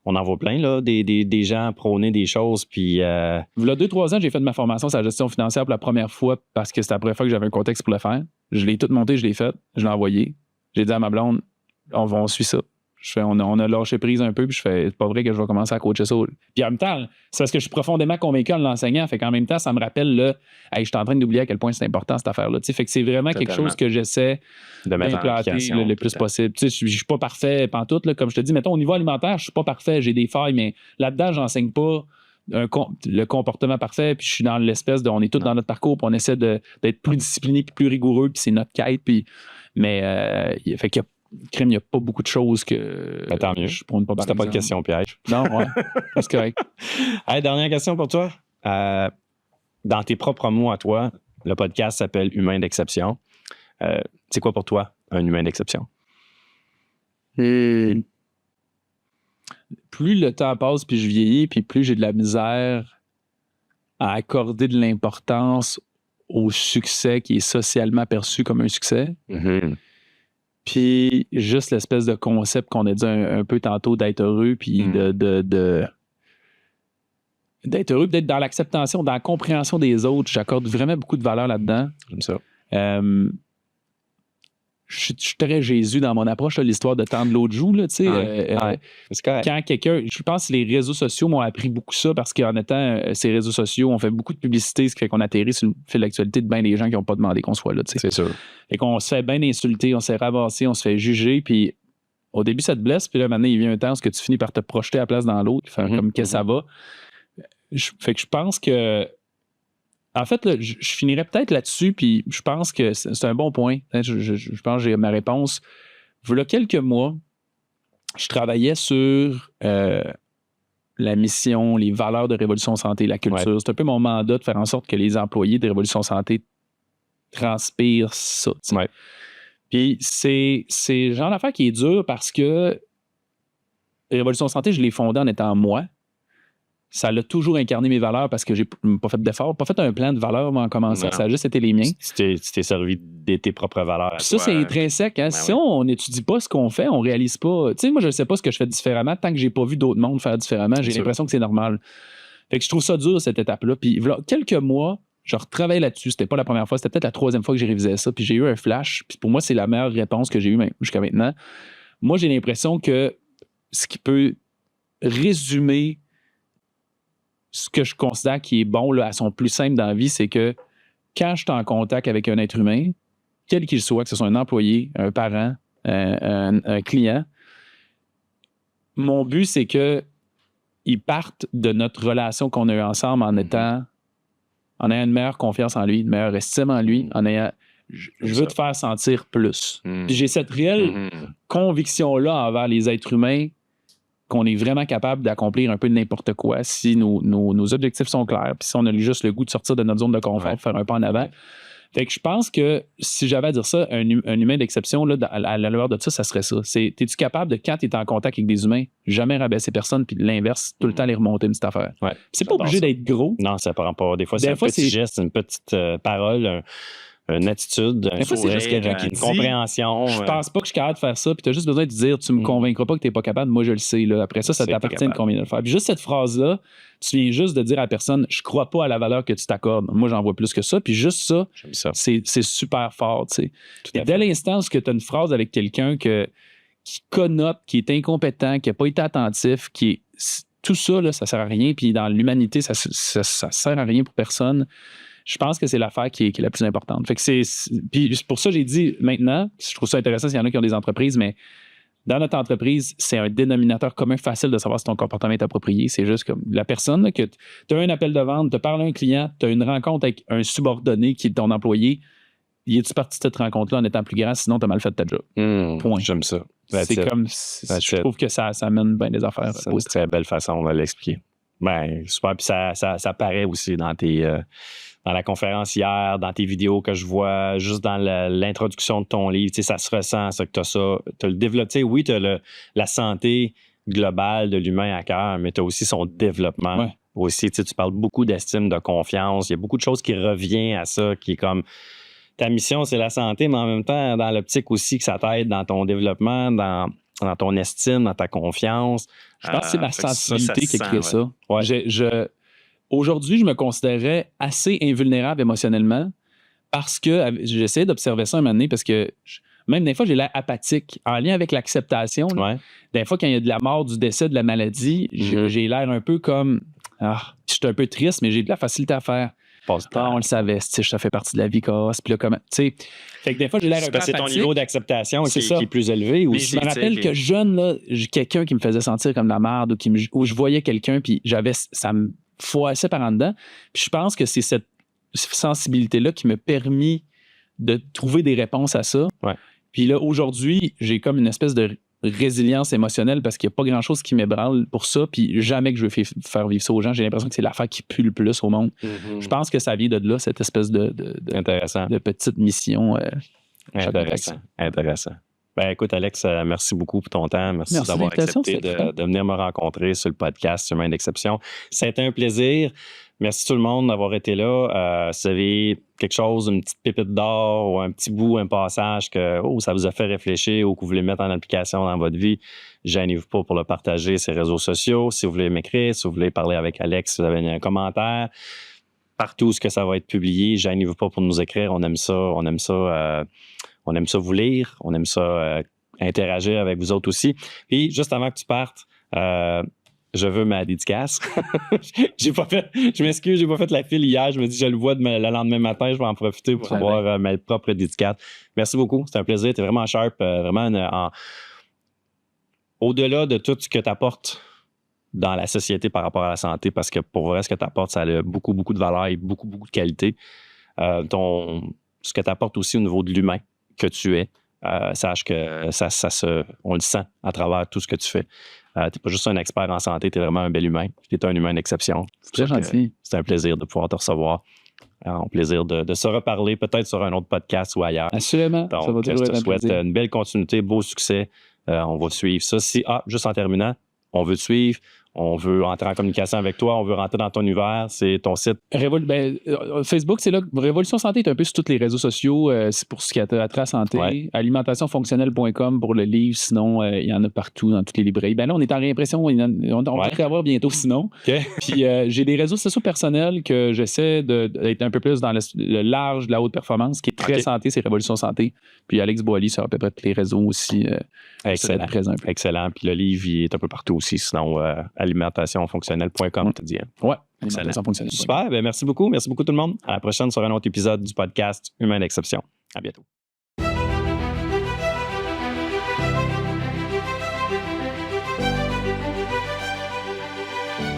on en voit plein, là, des gens prôner des choses. Puis. Il y a 2-3 ans, j'ai fait de ma formation sur la gestion financière pour la première fois parce que c'était la première fois que j'avais un contexte pour le faire. Je l'ai tout monté, je l'ai fait, je l'ai envoyé. J'ai dit à ma blonde, on suit ça. On a lâché prise un peu, puis je fais, c'est pas vrai que je vais commencer à coacher ça. Puis en même temps, c'est parce que je suis profondément convaincu en l'enseignant, fait qu'en même temps, ça me rappelle, hey, je suis en train d'oublier à quel point c'est important cette affaire-là. Fait que c'est vraiment quelque chose que j'essaie de mettre d'implanter le plus possible. Je suis pas parfait pantoute, là, comme je te dis, mettons, au niveau alimentaire, je suis pas parfait, j'ai des failles, mais là-dedans, j'enseigne pas le comportement parfait, puis je suis dans l'espèce de, on est tous dans notre parcours, puis on essaie d'être plus discipliné, puis plus rigoureux, puis c'est notre quête, puis mais fait qu'il y a crème, il n'y a pas beaucoup de choses que. Tant mieux. Je prône pas. C'était pas de question piège. Non, ouais. C'est correct. Hey, dernière question pour toi. Dans tes propres mots à toi, le podcast s'appelle Humain d'exception. C'est quoi pour toi un humain d'exception? Plus le temps passe, puis je vieillis, puis plus j'ai de la misère à accorder de l'importance au succès qui est socialement perçu comme un succès. Mm-hmm. Puis juste l'espèce de concept qu'on a dit un peu tantôt d'être heureux, puis d'être heureux, d'être dans l'acceptation, dans la compréhension des autres. J'accorde vraiment beaucoup de valeur là-dedans. J'aime ça. Je suis très Jésus dans mon approche, là, l'histoire de tendre l'autre joue. Là, quand quelqu'un... Je pense que les réseaux sociaux m'ont appris beaucoup ça parce qu'en étant ces réseaux sociaux, on fait beaucoup de publicité, ce qui fait qu'on atterrit sur le fil d'actualité de bien des gens qui n'ont pas demandé qu'on soit là. C'est sûr. Et qu'on se fait bien insulter, on se fait ramasser, on se fait juger, puis au début, ça te blesse, puis là, maintenant, il vient un temps où tu finis par te projeter à la place dans l'autre, faire comme qu'est-ce que ça va. Fait que je pense que en fait, là, je finirais peut-être là-dessus, puis je pense que c'est un bon point. Je pense que j'ai ma réponse. Il y a quelques mois, je travaillais sur la mission, les valeurs de Révolution Santé, la culture. Ouais. C'est un peu mon mandat de faire en sorte que les employés de Révolution Santé transpirent ça. Ouais. Puis c'est le genre d'affaire qui est dur parce que Révolution Santé, je l'ai fondé en étant moi. Ça l'a toujours incarné mes valeurs parce que j'ai pas fait d'effort, pas fait un plan de valeurs en commençant. Ça a juste été les miens. Tu t'es servi de tes propres valeurs. Ça, c'est intrinsèque. Hein? Si on n'étudie pas ce qu'on fait, on réalise pas. Tu sais, moi, je ne sais pas ce que je fais différemment. Tant que j'ai pas vu d'autres mondes faire différemment, j'ai l'impression que c'est normal. Fait que je trouve ça dur, cette étape-là. Puis voilà, quelques mois, je retravaille là-dessus. C'était pas la première fois, c'était peut-être la troisième fois que j'ai révisé ça. Puis j'ai eu un flash. Puis pour moi, c'est la meilleure réponse que j'ai eue jusqu'à maintenant. Moi, j'ai l'impression que ce qui peut résumer ce que je considère qui est bon là, à son plus simple dans la vie, c'est que quand je suis en contact avec un être humain, quel qu'il soit, que ce soit un employé, un parent, un client, mon but, c'est qu'ils partent de notre relation qu'on a eue ensemble en ayant une meilleure confiance en lui, une meilleure estime en lui, en ayant je veux te faire sentir plus. Puis j'ai cette réelle conviction-là envers les êtres humains qu'on est vraiment capable d'accomplir un peu n'importe quoi si nos objectifs sont clairs, puis si on a juste le goût de sortir de notre zone de confort, faire un pas en avant. Fait que je pense que si j'avais à dire ça, un humain d'exception, là, à la lueur de ça serait ça. T'es-tu capable de, quand tu es en contact avec des humains, jamais rabaisser personne, puis de l'inverse, tout le temps les remonter une petite affaire. Ouais, c'est pas obligé d'être gros. Non, ça prend pas. Des fois, c'est un petit geste, une petite parole, une attitude, un sourire, une compréhension. Je pense pas que je suis capable de faire ça, puis tu as juste besoin de dire, tu me convaincras pas que tu n'es pas capable, moi je le sais. Là. Après ça t'appartient de combien de le faire. Puis juste cette phrase-là, tu viens juste de dire à la personne, je crois pas à la valeur que tu t'accordes. Moi, j'en vois plus que ça. Puis juste ça, c'est super fort. Tu sais. Et dès l'instant où tu as une phrase avec quelqu'un qui connote, qui est incompétent, qui n'a pas été attentif, tout ça, là, ça sert à rien. Puis dans l'humanité, ça sert à rien pour personne. Je pense que c'est l'affaire qui est la plus importante. Fait que puis pour ça, j'ai dit maintenant, je trouve ça intéressant s'il y en a qui ont des entreprises, mais dans notre entreprise, c'est un dénominateur commun facile de savoir si ton comportement est approprié. C'est juste comme la personne là, que tu as un appel de vente, tu parles à un client, tu as une rencontre avec un subordonné qui est ton employé. Y es-tu parti de cette rencontre-là en étant plus grand, sinon tu as mal fait ta job. Point. J'aime ça. Je trouve que ça amène bien des affaires. C'est une très belle façon de l'expliquer. Ben, super. Puis ça paraît aussi dans dans la conférence hier, dans tes vidéos que je vois, juste dans l'introduction de ton livre, tu sais, ça se ressent, ça, que tu as ça. Tu as le développé, oui, tu as la santé globale de l'humain à cœur, mais tu as aussi son développement. Ouais. Aussi, tu parles beaucoup d'estime, de confiance. Il y a beaucoup de choses qui reviennent à ça, qui est comme ta mission, c'est la santé, mais en même temps, dans l'optique aussi que ça t'aide dans ton développement, dans ton estime, dans ta confiance. Je pense que c'est ma sensibilité qui crée ça. Ouais. Aujourd'hui, je me considérais assez invulnérable émotionnellement parce que j'essayais d'observer ça un moment donné parce que Même des fois, j'ai l'air apathique. En lien avec l'acceptation, là, Ouais. des fois, quand il y a de la mort, du décès, de la maladie, j'ai l'air un peu comme... je suis un peu triste, mais j'ai de la facilité à faire. On le savait, ça fait partie de la vie, casse. Puis là, comment... Tu sais, fait que des fois, j'ai l'air un peu apathique. C'est ton niveau d'acceptation qui est plus élevé Mais aussi. je me rappelle que jeune, là, j'ai quelqu'un qui me faisait sentir comme de la merde ou je voyais quelqu'un, puis ça me fouassait par en dedans. Puis je pense que c'est cette sensibilité-là qui m'a permis de trouver des réponses à ça. Ouais. Puis là, aujourd'hui, j'ai comme une espèce de résilience émotionnelle parce qu'il n'y a pas grand-chose qui m'ébranle pour ça, puis jamais que je veux faire vivre ça aux gens. J'ai l'impression que c'est l'affaire qui pue le plus au monde. Je pense que ça vient de là, cette espèce de petite mission. Intéressant. Ben, écoute, Alex, merci beaucoup pour ton temps. Merci d'avoir accepté de venir me rencontrer sur le podcast Humain d'exception. Ça a été un plaisir. Merci tout le monde d'avoir été là. Si vous avez quelque chose, une petite pépite d'or ou un petit bout, un passage que ça vous a fait réfléchir ou que vous voulez mettre en application dans votre vie, gênez-vous pas pour le partager sur les réseaux sociaux. Si vous voulez m'écrire, si vous voulez parler avec Alex, si vous avez un commentaire, partout ce que ça va être publié, gênez-vous pas pour nous écrire. On aime ça vous lire, on aime ça interagir avec vous autres aussi. Puis, juste avant que tu partes, je veux ma dédicace. Je m'excuse, j'ai pas fait la file hier. Je me dis, je le vois le lendemain matin, je vais en profiter pour avoir ma propre dédicace. Merci beaucoup, c'était un plaisir. Tu es vraiment sharp, vraiment au-delà de tout ce que tu apportes dans la société par rapport à la santé, parce que pour vrai, ce que tu apportes, ça a beaucoup, beaucoup de valeur et beaucoup, beaucoup de qualité. Ce que tu apportes aussi au niveau de l'humain que tu es, sache que on le sent à travers tout ce que tu fais. Tu n'es pas juste un expert en santé, tu es vraiment un bel humain. Tu es un humain d'exception. C'est très gentil. C'est un plaisir de pouvoir te recevoir. Un plaisir de se reparler, peut-être sur un autre podcast ou ailleurs. Assurément. Donc, ça va je te souhaite une belle continuité, beau succès. On va suivre ça. Juste en terminant, on veut te suivre, on veut entrer en communication avec toi, on veut rentrer dans ton univers, c'est ton site. Facebook, c'est là. Révolution Santé est un peu sur tous les réseaux sociaux. C'est pour ce qui a trait à la santé. Ouais. Alimentationfonctionnelle.com pour le livre. Sinon, il y en a partout dans toutes les librairies. Ben là, on est en réimpression. On va avoir bientôt sinon. Okay. Puis j'ai des réseaux sociaux personnels que j'essaie d'être un peu plus dans le large de la haute performance, qui est très santé, c'est Révolution Santé. Puis Alex Boily sur à peu près tous les réseaux aussi. Excellent. Excellent. Puis le livre, il est un peu partout aussi. Sinon, alimentationfonctionnelle.com, tu dis. Ouais, alimentation fonctionnelle. Super. Ben, merci beaucoup. Merci beaucoup tout le monde. À la prochaine sur un autre épisode du podcast Humain d'exception. À bientôt.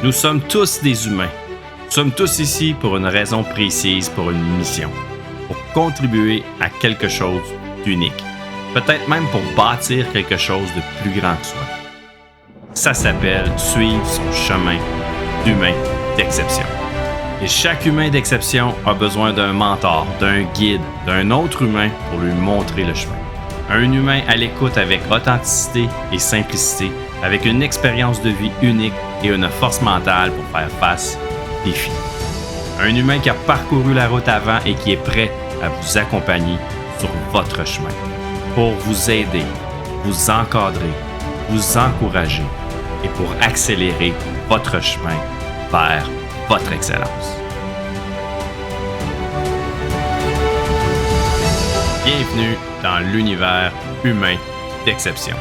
Nous sommes tous des humains. Nous sommes tous ici pour une raison précise, pour une mission. Pour contribuer à quelque chose d'unique. Peut-être même pour bâtir quelque chose de plus grand que soi. Ça s'appelle suivre son chemin d'humain d'exception. Et chaque humain d'exception a besoin d'un mentor, d'un guide, d'un autre humain pour lui montrer le chemin. Un humain à l'écoute avec authenticité et simplicité, avec une expérience de vie unique et une force mentale pour faire face aux défis. Un humain qui a parcouru la route avant et qui est prêt à vous accompagner sur votre chemin, pour vous aider, vous encadrer, vous encourager et pour accélérer votre chemin vers votre excellence. Bienvenue dans l'univers humain d'exception.